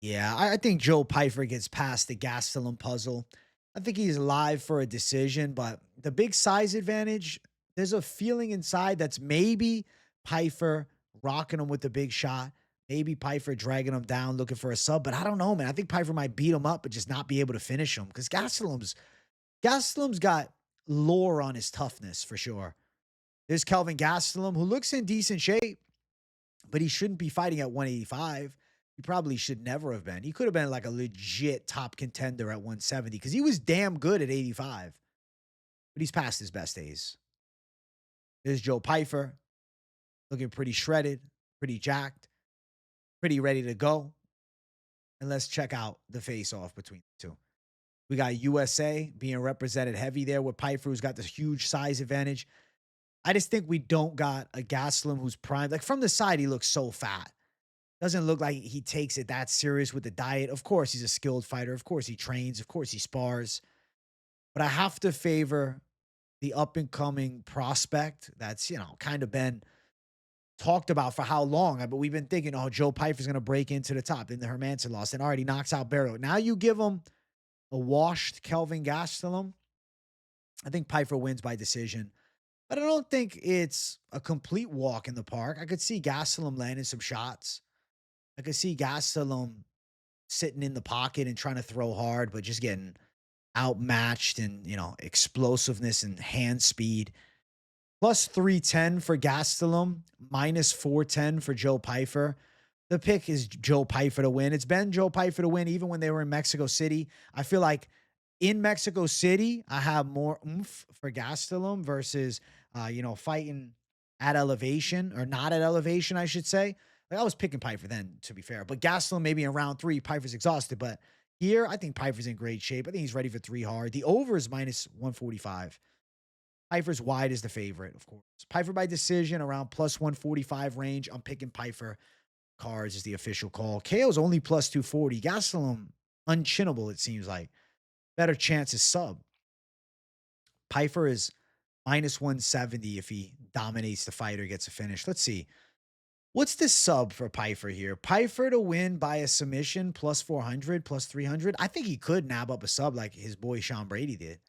Yeah, I think Joe Pyfer gets past the Gastelum puzzle. I think he's live for a decision, but the big size advantage, there's a feeling inside that's maybe Pyfer rocking him with the big shot. Maybe Pyfer dragging him down, looking for a sub, but I don't know, man. I think Pyfer might beat him up, but just not be able to finish him because Gastelum's got lore on his toughness for sure. There's Kelvin Gastelum, who looks in decent shape, but he shouldn't be fighting at 185. He probably should never have been. He could have been like a legit top contender at 170 because he was damn good at 85. But he's past his best days. There's Joe Pyfer, looking pretty shredded, pretty jacked, pretty ready to go. And let's check out the face-off between the two. We got USA being represented heavy there with Pyfer, who's got this huge size advantage. I just think we don't got a Gastelum who's primed. Like from the side, he looks so fat. Doesn't look like he takes it that serious with the diet. Of course, he's a skilled fighter. Of course, he trains. Of course, he spars. But I have to favor the up-and-coming prospect that's, kind of been talked about for how long. But we've been thinking, oh, Joe Pyfer's going to break into the top. Then the Hermanson loss and already knocks out Barrow. Now you give him a washed Kelvin Gastelum. I think Pyfer wins by decision. But I don't think it's a complete walk in the park. I could see Gastelum landing some shots. I could see Gastelum sitting in the pocket and trying to throw hard, but just getting outmatched and, explosiveness and hand speed. Plus 310 for Gastelum, minus 410 for Joe Pyfer. The pick is Joe Pyfer to win. It's been Joe Pyfer to win even when they were in Mexico City. I feel like in Mexico City, I have more oomph for Gastelum versus, fighting at elevation or not at elevation, I should say. Like I was picking Pyfer then, to be fair. But Gastelum, maybe in round 3, Pyfer's exhausted. But here, I think Pyfer's in great shape. I think he's ready for 3 hard. The over is minus 145. Pyfer's wide is the favorite, of course. Pyfer by decision around plus 145 range. I'm picking Pyfer. Cards is the official call. KO's only plus 240. Gastelum, unchinnable, it seems like. Better chance is sub. Pyfer is minus 170 if he dominates the fight or gets a finish. Let's see. What's the sub for Pyfer here? Pyfer to win by a submission, plus 400, plus 300. I think he could nab up a sub like his boy Sean Brady did.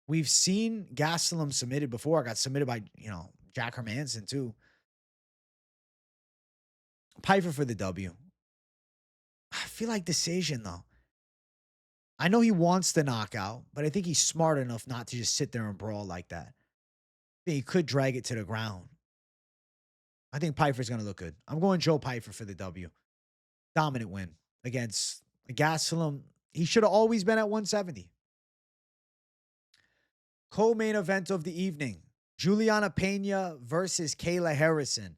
We've seen Gastelum submitted before. Got submitted by, Jack Hermanson too. Pyfer for the W. I feel like decision though. I know he wants the knockout, but I think he's smart enough not to just sit there and brawl like that. I think he could drag it to the ground. I think Pyfer's going to look good. I'm going Joe Pyfer for the W. Dominant win against Gastelum. He should have always been at 170. Co-main event of the evening. Julianna Pena versus Kayla Harrison.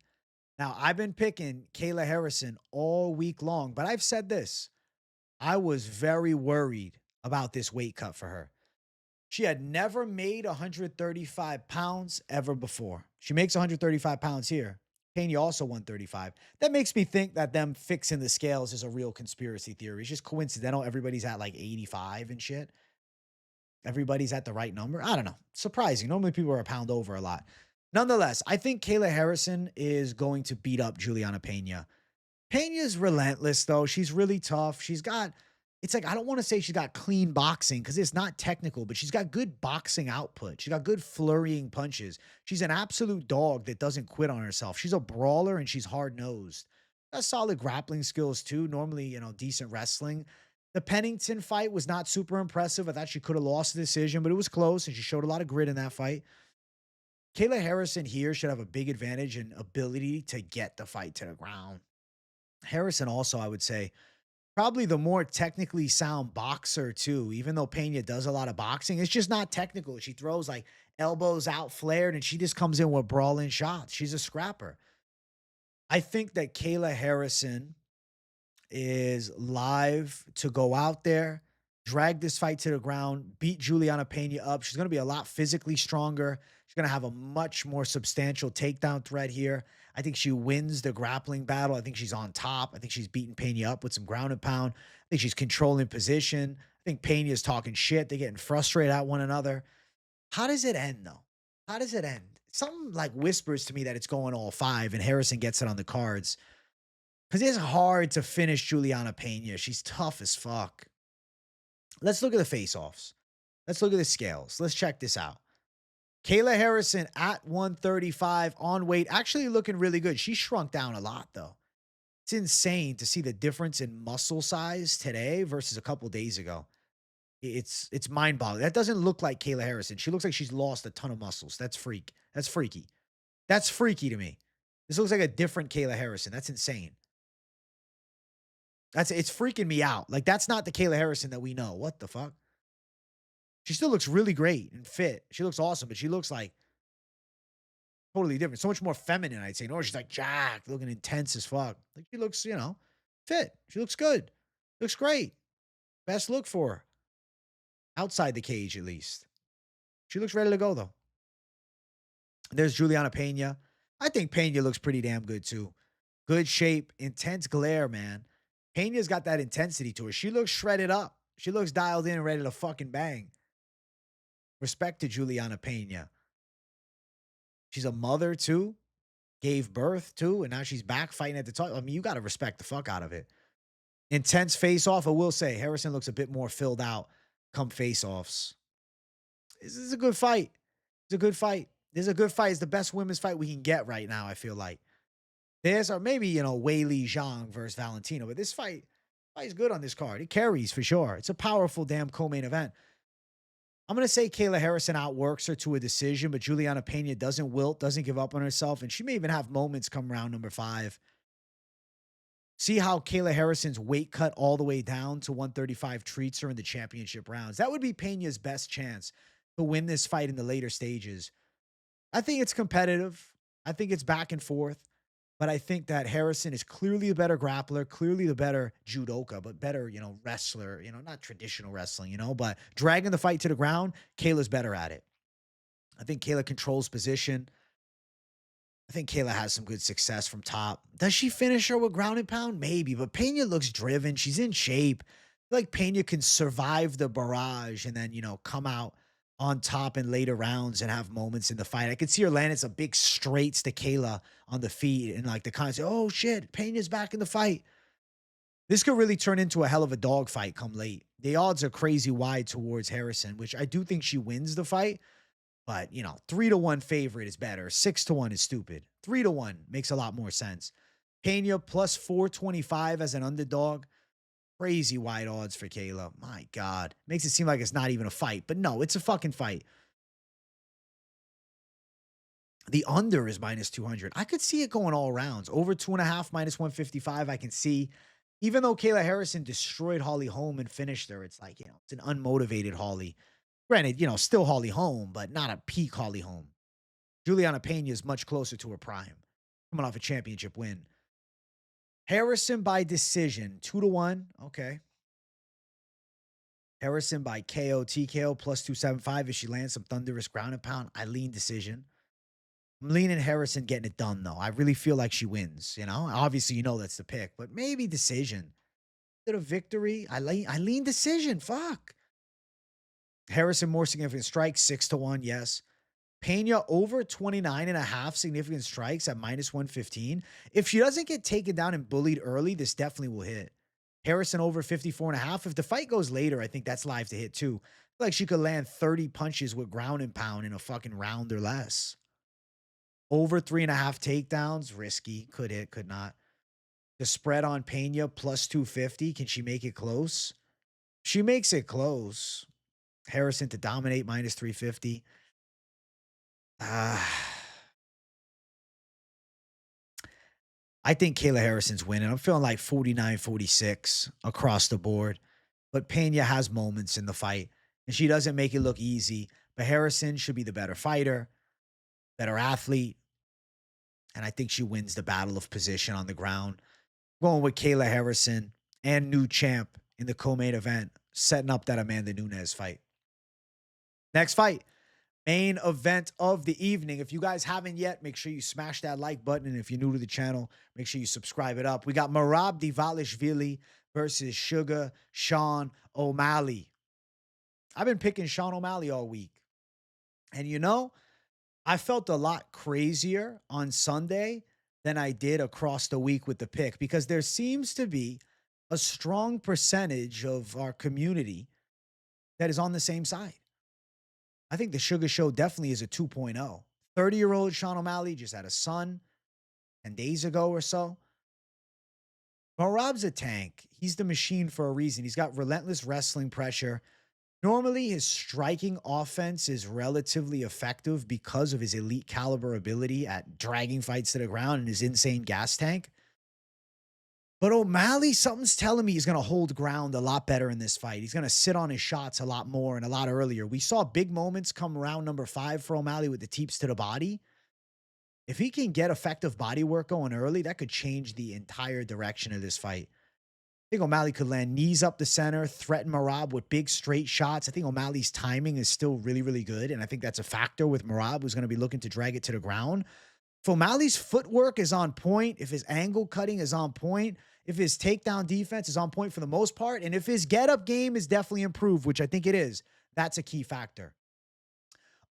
Now, I've been picking Kayla Harrison all week long, but I've said this. I was very worried about this weight cut for her. She had never made 135 pounds ever before. She makes 135 pounds here. Pena also 135. That makes me think that them fixing the scales is a real conspiracy theory. It's just coincidental. Everybody's at like 85 and shit. Everybody's at the right number. I don't know. Surprising. Normally people are a pound over a lot. Nonetheless, I think Kayla Harrison is going to beat up Julianna Pena. Pena's relentless, though. She's really tough. It's like, I don't want to say she's got clean boxing because it's not technical, but she's got good boxing output. She's got good flurrying punches. She's an absolute dog that doesn't quit on herself. She's a brawler and she's hard-nosed. Got solid grappling skills, too. Normally, decent wrestling. The Pennington fight was not super impressive. I thought she could have lost the decision, but it was close, and she showed a lot of grit in that fight. Kayla Harrison here should have a big advantage and ability to get the fight to the ground. Harrison also, I would say, probably the more technically sound boxer too, even though Pena does a lot of boxing. It's just not technical. She throws like elbows out flared and she just comes in with brawling shots. She's a scrapper. I think that Kayla Harrison is live to go out there, drag this fight to the ground, beat Julianna Pena up. She's going to be a lot physically stronger. She's going to have a much more substantial takedown threat here. I think she wins the grappling battle. I think she's on top. I think she's beating Pena up with some ground and pound. I think she's controlling position. I think Pena's talking shit. They're getting frustrated at one another. How does it end, though? How does it end? Something like whispers to me that it's going all 5 and Harrison gets it on the cards. Because it's hard to finish Julianna Pena. She's tough as fuck. Let's look at the face-offs. Let's look at the scales. Let's check this out. Kayla Harrison at 135 on weight. Actually looking really good. She shrunk down a lot, though. It's insane to see the difference in muscle size today versus a couple days ago. It's mind-boggling. That doesn't look like Kayla Harrison. She looks like she's lost a ton of muscles. That's freaky. That's freaky to me. This looks like a different Kayla Harrison. That's insane. It's freaking me out. Like, that's not the Kayla Harrison that we know. What the fuck? She still looks really great and fit. She looks awesome, but she looks like totally different. So much more feminine, I'd say. No, she's like jacked, looking intense as fuck. Like, she looks, fit. She looks good. Looks great. Best look for her. Outside the cage, at least. She looks ready to go, though. There's Julianna Pena. I think Pena looks pretty damn good, too. Good shape, intense glare, man. Pena's got that intensity to her. She looks shredded up. She looks dialed in and ready to fucking bang. Respect to Julianna Pena. She's a mother, too. Gave birth, too. And now she's back fighting at the top. I mean, you got to respect the fuck out of it. Intense face-off. I will say, Harrison looks a bit more filled out come face-offs. This is a good fight. It's a good fight. This is a good fight. It's the best women's fight we can get right now, I feel like. There's, or maybe, Weili Zhang versus Valentino, but this fight is good on this card. It carries for sure. It's a powerful damn co-main event. I'm going to say Kayla Harrison outworks her to a decision, but Julianna Pena doesn't wilt, doesn't give up on herself, and she may even have moments come round number 5. See how Kayla Harrison's weight cut all the way down to 135 treats her in the championship rounds. That would be Pena's best chance to win this fight in the later stages. I think it's competitive. I think it's back and forth. But I think that Harrison is clearly the better grappler, clearly the better judoka, but better, wrestler, not traditional wrestling, but dragging the fight to the ground, Kayla's better at it. I think Kayla controls position. I think Kayla has some good success from top. Does she finish her with ground and pound? Maybe, but Pena looks driven. She's in shape. I feel like Pena can survive the barrage and then, come out on top in later rounds and have moments in the fight. I could see her landing some big straights to Kayla on the feet and like the concept, oh shit, Pena's back in the fight. This could really turn into a hell of a dog fight come late. The odds are crazy wide towards Harrison, which I do think she wins the fight. But, 3-1 favorite is better. 6-1 is stupid. 3-1 makes a lot more sense. Pena plus 425 as an underdog. Crazy wide odds for Kayla. My God. Makes it seem like it's not even a fight. But no, it's a fucking fight. The under is minus 200. I could see it going all rounds. Over 2.5, minus 155, I can see. Even though Kayla Harrison destroyed Holly Holm and finished her, it's like, it's an unmotivated Holly. Granted, still Holly Holm, but not a peak Holly Holm. Julianna Pena is much closer to her prime. Coming off a championship win. Harrison by decision, 2-1. Okay. Harrison by KO, TKO, plus 275. If she lands some thunderous ground and pound, I lean decision. I'm leaning Harrison getting it done, though. I really feel like she wins, Obviously, that's the pick, but maybe decision. Is it a victory? I lean decision. Fuck. Harrison, more significant strikes, 6-1, yes. Pena over 29.5 significant strikes at minus 115. If she doesn't get taken down and bullied early, this definitely will hit. Harrison over 54.5. If the fight goes later, I think that's live to hit too. I feel like she could land 30 punches with ground and pound in a fucking round or less. Over 3.5 takedowns, risky. Could hit, could not. The spread on Pena plus 250. Can she make it close? She makes it close. Harrison to dominate minus 350. I think Kayla Harrison's winning. I'm feeling like 49-46 across the board. But Pena has moments in the fight, and she doesn't make it look easy. But Harrison should be the better fighter, better athlete, and I think she wins the battle of position on the ground. Going with Kayla Harrison and new champ in the co-main event, setting up that Amanda Nunes fight. Next fight, main event of the evening. If you guys haven't yet, make sure you smash that like button. And if you're new to the channel, make sure you subscribe it up. We got Merab Dvalishvili versus Sugar Sean O'Malley. I've been picking Sean O'Malley all week. And you know, I felt a lot crazier on Sunday than I did across the week with the pick, because there seems to be a strong percentage of our community that is on the same side. I think the Sugar Show definitely is a 2.0. 30-year-old Sean O'Malley just had a son 10 days ago or so. Merab's a tank. He's the machine for a reason. He's got relentless wrestling pressure. Normally, his striking offense is relatively effective because of his elite caliber ability at dragging fights to the ground and his insane gas tank. But O'Malley, something's telling me he's going to hold ground a lot better in this fight. He's going to sit on his shots a lot more and a lot earlier. We saw big moments come round number 5 for O'Malley with the teeps to the body. If he can get effective body work going early, that could change the entire direction of this fight. I think O'Malley could land knees up the center, threaten Merab with big straight shots. I think O'Malley's timing is still really, really good. And I think that's a factor with Merab, who's going to be looking to drag it to the ground. If O'Malley's footwork is on point, if his angle cutting is on point, if his takedown defense is on point for the most part, and if his get-up game is definitely improved, which I think it is, that's a key factor.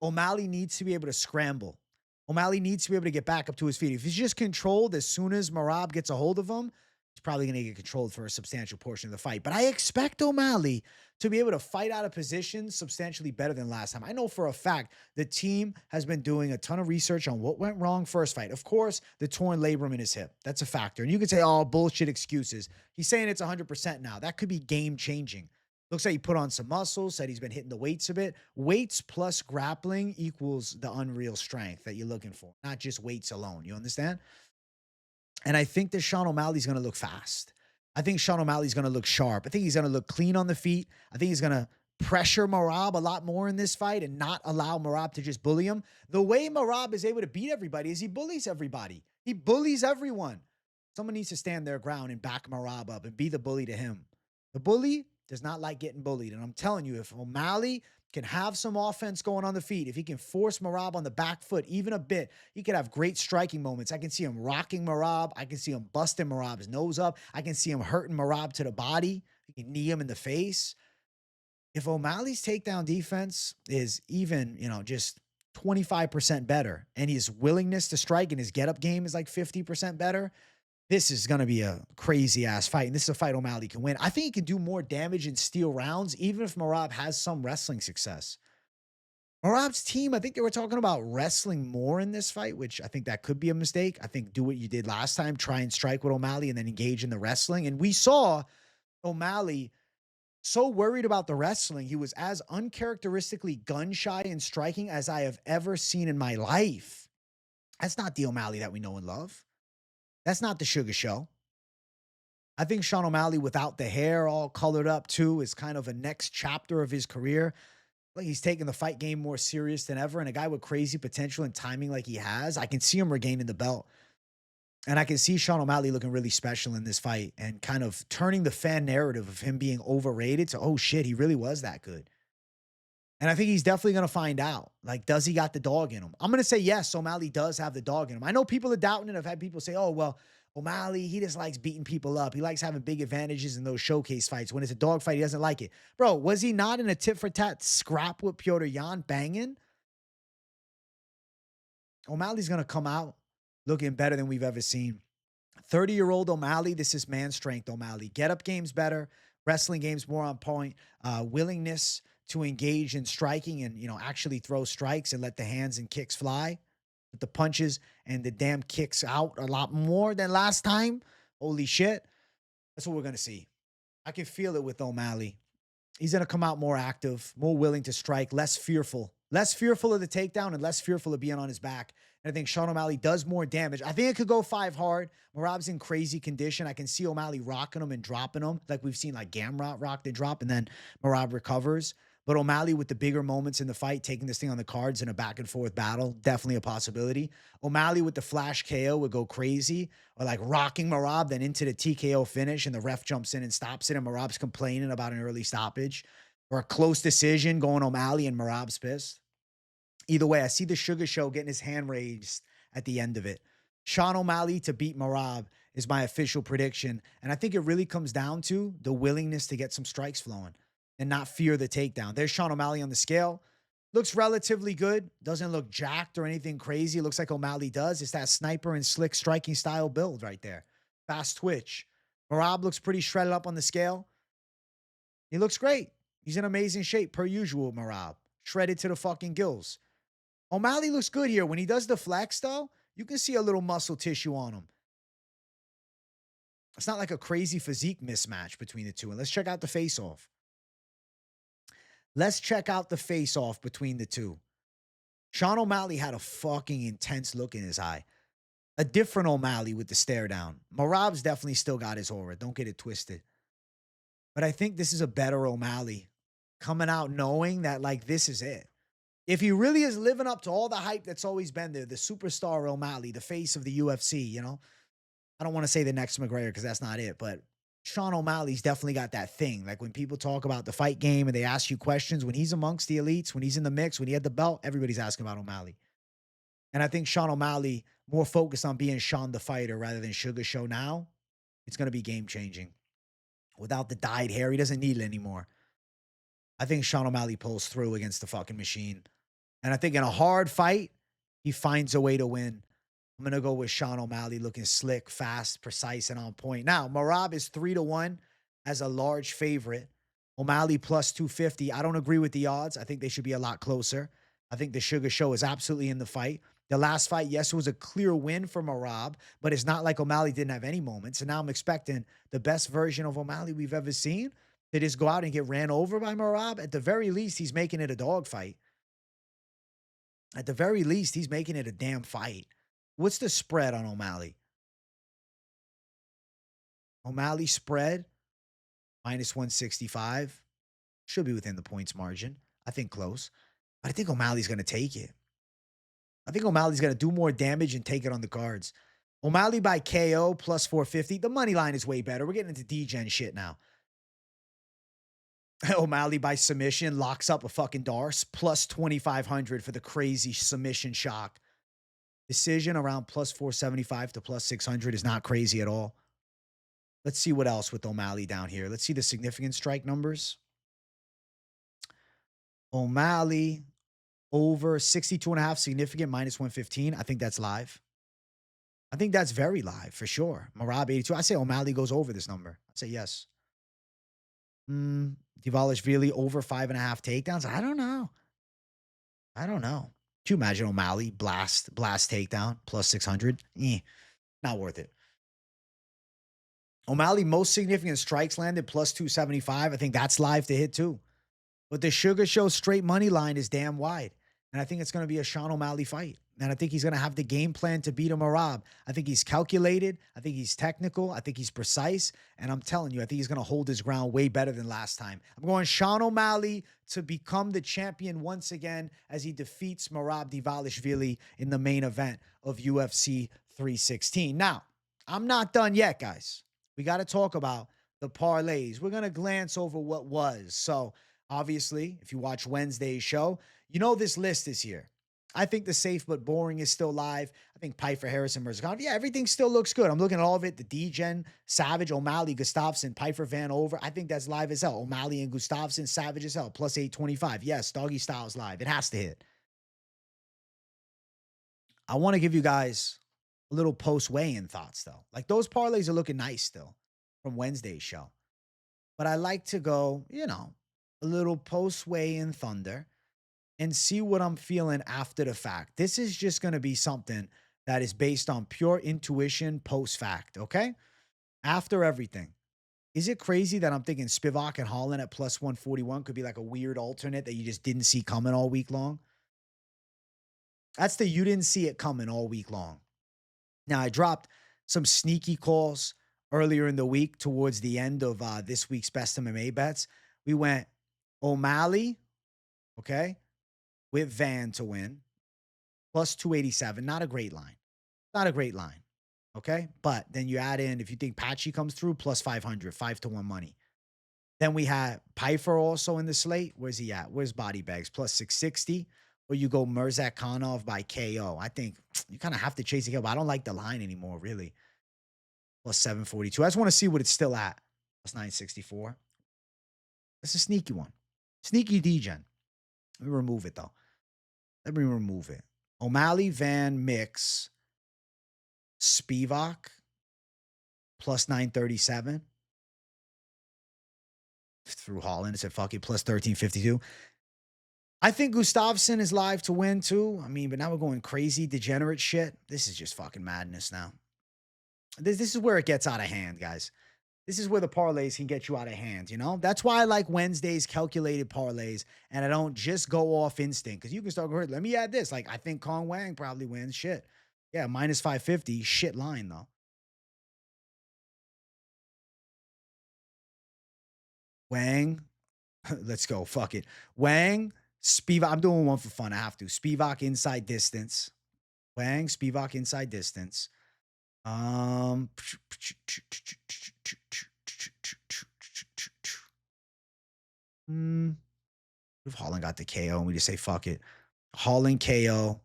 O'Malley needs to be able to scramble. O'Malley needs to be able to get back up to his feet. If he's just controlled as soon as Merab gets a hold of him, he's probably going to get controlled for a substantial portion of the fight. But I expect O'Malley to be able to fight out of position substantially better than last time. I know for a fact the team has been doing a ton of research on what went wrong first fight. Of course, the torn labrum in his hip. That's a factor. And you could say, oh, bullshit excuses. He's saying it's 100% now. That could be game-changing. Looks like he put on some muscle, said he's been hitting the weights a bit. Weights plus grappling equals the unreal strength that you're looking for, not just weights alone. You understand? And I think that Sean O'Malley's going to look fast. I think Sean O'Malley's going to look sharp. I think he's going to look clean on the feet. I think he's going to pressure Merab a lot more in this fight and not allow Merab to just bully him. The way Merab is able to beat everybody is he bullies everybody. He bullies everyone. Someone needs to stand their ground and back Merab up and be the bully to him. The bully does not like getting bullied. And I'm telling you, if O'Malley can have some offense going on the feet, if he can force Merab on the back foot even a bit, he could have great striking moments. I can see him rocking Merab. I can see him busting Merab's nose up. I can see him hurting Merab to the body. He can knee him in the face. If O'Malley's takedown defense is even, just 25% better, and his willingness to strike and his get-up game is like 50% better, this is going to be a crazy-ass fight, and this is a fight O'Malley can win. I think he can do more damage and steal rounds, even if Merab has some wrestling success. Merab's team, I think they were talking about wrestling more in this fight, which I think that could be a mistake. I think do what you did last time, try and strike with O'Malley and then engage in the wrestling. And we saw O'Malley so worried about the wrestling, he was as uncharacteristically gun-shy in striking as I have ever seen in my life. That's not the O'Malley that we know and love. That's not the Sugar Show. I think Sean O'Malley without the hair all colored up too is kind of a next chapter of his career. Like he's taking the fight game more serious than ever. And a guy with crazy potential and timing like he has, I can see him regaining the belt. And I can see Sean O'Malley looking really special in this fight and kind of turning the fan narrative of him being overrated to, oh shit, he really was that good. And I think he's definitely going to find out. Like, does he got the dog in him? I'm going to say yes, O'Malley does have the dog in him. I know people are doubting it. I've had people say, oh, well, O'Malley, he just likes beating people up. He likes having big advantages in those showcase fights. When it's a dog fight, he doesn't like it. Bro, was he not in a tit-for-tat scrap with Petr Yan banging? O'Malley's going to come out looking better than we've ever seen. 30-year-old O'Malley, this is man strength O'Malley. Get-up game's better. Wrestling game's more on point. Willingness to engage in striking and, actually throw strikes and let the hands and kicks fly. With the punches and the damn kicks out a lot more than last time. Holy shit. That's what we're going to see. I can feel it with O'Malley. He's going to come out more active, more willing to strike, less fearful. Less fearful of the takedown and less fearful of being on his back. And I think Sean O'Malley does more damage. I think it could go 5 hard. Merab's in crazy condition. I can see O'Malley rocking him and dropping him like we've seen like Gamrot rock and drop, and then Merab recovers. But O'Malley with the bigger moments in the fight, taking this thing on the cards in a back and forth battle, definitely a possibility. O'Malley with the flash KO would go crazy, or like rocking Merab, then into the TKO finish, and the ref jumps in and stops it, and Merab's complaining about an early stoppage, or a close decision going O'Malley and Merab's pissed. Either way, I see the Sugar Show getting his hand raised at the end of it. Sean O'Malley to beat Merab is my official prediction. And I think it really comes down to the willingness to get some strikes flowing and not fear the takedown. There's Sean O'Malley on the scale. Looks relatively good. Doesn't look jacked or anything crazy. Looks like O'Malley does. It's that sniper and slick striking style build right there. Fast twitch. Merab looks pretty shredded up on the scale. He looks great. He's in amazing shape per usual, Merab. Shredded to the fucking gills. O'Malley looks good here. When he does the flex, though, you can see a little muscle tissue on him. It's not like a crazy physique mismatch between the two. And let's check out the face-off. Let's check out the face-off between the two. Sean O'Malley had a fucking intense look in his eye. A different O'Malley with the stare down. Merab's definitely still got his aura. Don't get it twisted. But I think this is a better O'Malley coming out knowing that, like, this is it. If he really is living up to all the hype that's always been there, the superstar O'Malley, the face of the UFC, you know? I don't want to say the next McGregor because that's not it, but Sean O'Malley's definitely got that thing. Like when people talk about the fight game and they ask you questions, when he's amongst the elites, when he's in the mix, when he had the belt, everybody's asking about O'Malley. And I think Sean O'Malley, more focused on being Sean the fighter rather than Sugar Show now, it's going to be game-changing. Without the dyed hair, he doesn't need it anymore. I think Sean O'Malley pulls through against the fucking machine. And I think in a hard fight, he finds a way to win. I'm going to go with Sean O'Malley looking slick, fast, precise, and on point. Now, Merab is 3-1 as a large favorite. O'Malley plus 250. I don't agree with the odds. I think they should be a lot closer. I think the Sugar Show is absolutely in the fight. The last fight, yes, it was a clear win for Merab, but it's not like O'Malley didn't have any moments. And now I'm expecting the best version of O'Malley we've ever seen to just go out and get ran over by Merab. At the very least, he's making it a dogfight. At the very least, he's making it a damn fight. What's the spread on O'Malley? O'Malley spread, minus 165. Should be within the points margin. I think close. But I think O'Malley's going to take it. I think O'Malley's going to do more damage and take it on the cards. O'Malley by KO plus 450. The money line is way better. We're getting into D-Gen shit now. O'Malley by submission locks up a fucking Darce. Plus 2,500 for the crazy submission shock. Decision around plus 475 to plus 600 is not crazy at all. Let's see what else with O'Malley down here. Let's see the significant strike numbers. O'Malley over 62.5 significant, minus 115. I think that's live. I think that's very live for sure. Merab 82. I say O'Malley goes over this number. I say yes. Dvalishvili over 5.5 takedowns. I don't know. Can you imagine O'Malley blast takedown plus 600? Not worth it. O'Malley most significant strikes landed plus 275. I think that's live to hit too. But the Sugar Show straight money line is damn wide. And I think it's going to be a Sean O'Malley fight. And I think he's going to have the game plan to beat a Merab. I think he's calculated. I think he's technical. I think he's precise. And I'm telling you, I think he's going to hold his ground way better than last time. I'm going Sean O'Malley to become the champion once again as he defeats Merab Dvalishvili in the main event of UFC 316. Now, I'm not done yet, guys. We got to talk about the parlays. We're going to glance over what was. So, obviously, if you watch Wednesday's show, you know this list is here. I think the safe but boring is still live. I think Pyfer, Harrison, Murzakanov. Yeah, everything still looks good. I'm looking at all of it. The D-Gen, Savage, O'Malley, Gustafsson, Pyfer, Van over. I think that's live as hell. O'Malley and Gustafsson, Savage as hell. Plus 825. Yes, Doggy Style is live. It has to hit. I want to give you guys a little post-weigh-in thoughts, though. Like, those parlays are looking nice still from Wednesday's show. But I like to go, a little post-weigh-in thunder and see what I'm feeling after the fact. This is just going to be something that is based on pure intuition post-fact, okay? After everything. Is it crazy that I'm thinking Spivac and Holland at plus 141 could be like a weird alternate that you just didn't see coming all week long? That's the you didn't see it coming all week long. Now, I dropped some sneaky calls earlier in the week towards the end of this week's Best MMA Bets. We went O'Malley okay, with Van to win, plus 287. Not a great line. Not a great line. Okay. But then you add in, if you think Patchy comes through, plus 500, 5-1 money. Then we had Pyfer also in the slate. Where's he at? Where's Body Bags? Plus 660. Or you go Murzakanov by KO. I think you kind of have to chase the KO, but I don't like the line anymore, really. Plus 742. I just want to see what it's still at. Plus 964. That's a sneaky one. Sneaky D-Gen. Let me remove it, though. Let me remove it. O'Malley, Van, Mix, Spivac, plus 937. Through Holland, it said fuck it, plus 1352. I think Gustafsson is live to win too. I mean, but now we're going crazy, degenerate shit. This is just fucking madness now. This is where it gets out of hand, guys. This is where the parlays can get you out of hand, you know? That's why I like Wednesday's calculated parlays, and I don't just go off instinct, because you can start going, let me add this. Like, I think Cong Wang probably wins. Shit. Yeah, minus 550. Shit line, though. Wang. Let's go. Fuck it. Wang, Spivac. I'm doing one for fun. I have to. Spivac inside distance. Wang, Spivac inside distance. If Holland got the KO and we just say fuck it. Holland KO.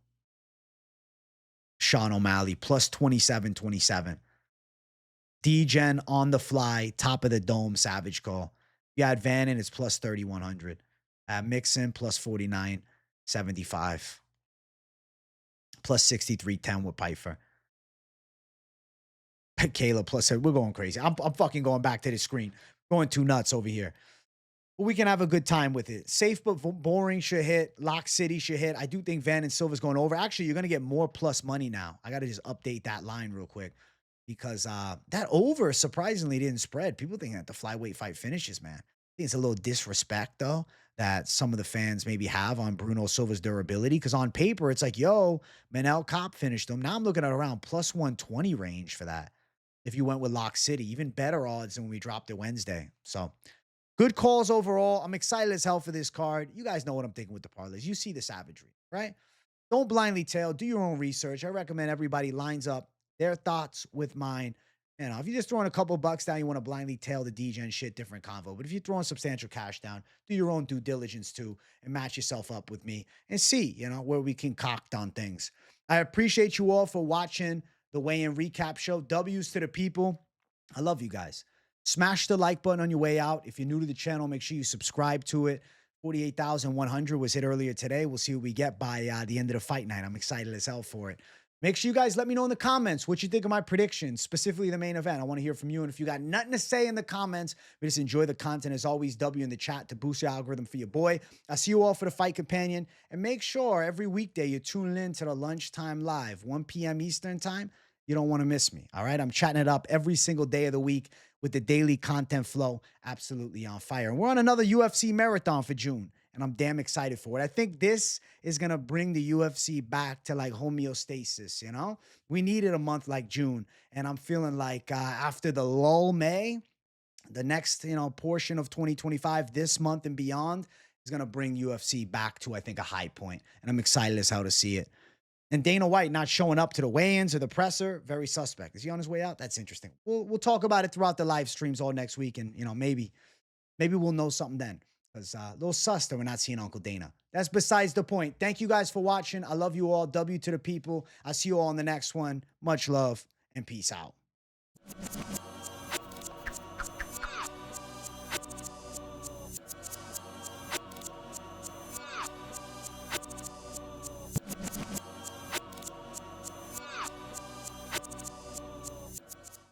Sean O'Malley plus 27-27. D-Gen on the fly, top of the dome, Savage call. You add Van in, it's plus 3,100. Mixon plus 49.75. Plus 63.10 with Pyfer. Kayla plus, we're going crazy. I'm fucking going back to the screen. Going too nuts over here. But we can have a good time with it. Safe but boring should hit. Lock City should hit. I do think Van and Silva's going over. Actually, you're going to get more plus money now. I got to just update that line real quick. Because that over surprisingly didn't spread. People think that the flyweight fight finishes, man. I think it's a little disrespect, though, that some of the fans maybe have on Bruno Silva's durability. Because on paper, it's like, yo, Manel Cop finished him. Now I'm looking at around plus 120 range for that. If you went with Lock City, even better odds than when we dropped it Wednesday. So good calls overall. I'm excited as hell for this card. You guys know what I'm thinking with the parlays. You see the savagery, right? Don't blindly tail. Do your own research. I recommend everybody lines up their thoughts with mine. You know, if you're just throwing a couple bucks down, you want to blindly tail the D-Gen shit, different convo. But if you're throwing substantial cash down, do your own due diligence too and match yourself up with me and see, you know, where we concoct on things. I appreciate you all for watching the weigh-in recap show. W's to the people. I love you guys. Smash the like button on your way out. If you're new to the channel, make sure you subscribe to it. 48,100 was hit earlier today. We'll see what we get by the end of the fight night. I'm excited as hell for it. Make sure you guys let me know in the comments what you think of my predictions, specifically the main event. I want to hear from you. And if you got nothing to say in the comments, but just enjoy the content, as always, W in the chat to boost your algorithm for your boy. I'll see you all for the Fight Companion. And make sure every weekday you're tuning in to the Lunchtime Live, 1 p.m. Eastern time. You don't want to miss me, all right? I'm chatting it up every single day of the week with the daily content flow absolutely on fire. And we're on another UFC marathon for June, and I'm damn excited for it. I think this is going to bring the UFC back to like homeostasis, you know? We needed a month like June, and I'm feeling like after the lull May, the next, you know, portion of 2025, this month and beyond, is going to bring UFC back to, I think, a high point, and I'm excited as hell to see it. And Dana White not showing up to the weigh-ins or the presser, very suspect. Is he on his way out? That's interesting. We'll talk about it throughout the live streams all next week, and you know, maybe we'll know something then. Because a little sus that we're not seeing Uncle Dana. That's besides the point. Thank you guys for watching. I love you all. W to the people. I'll see you all in the next one. Much love and peace out.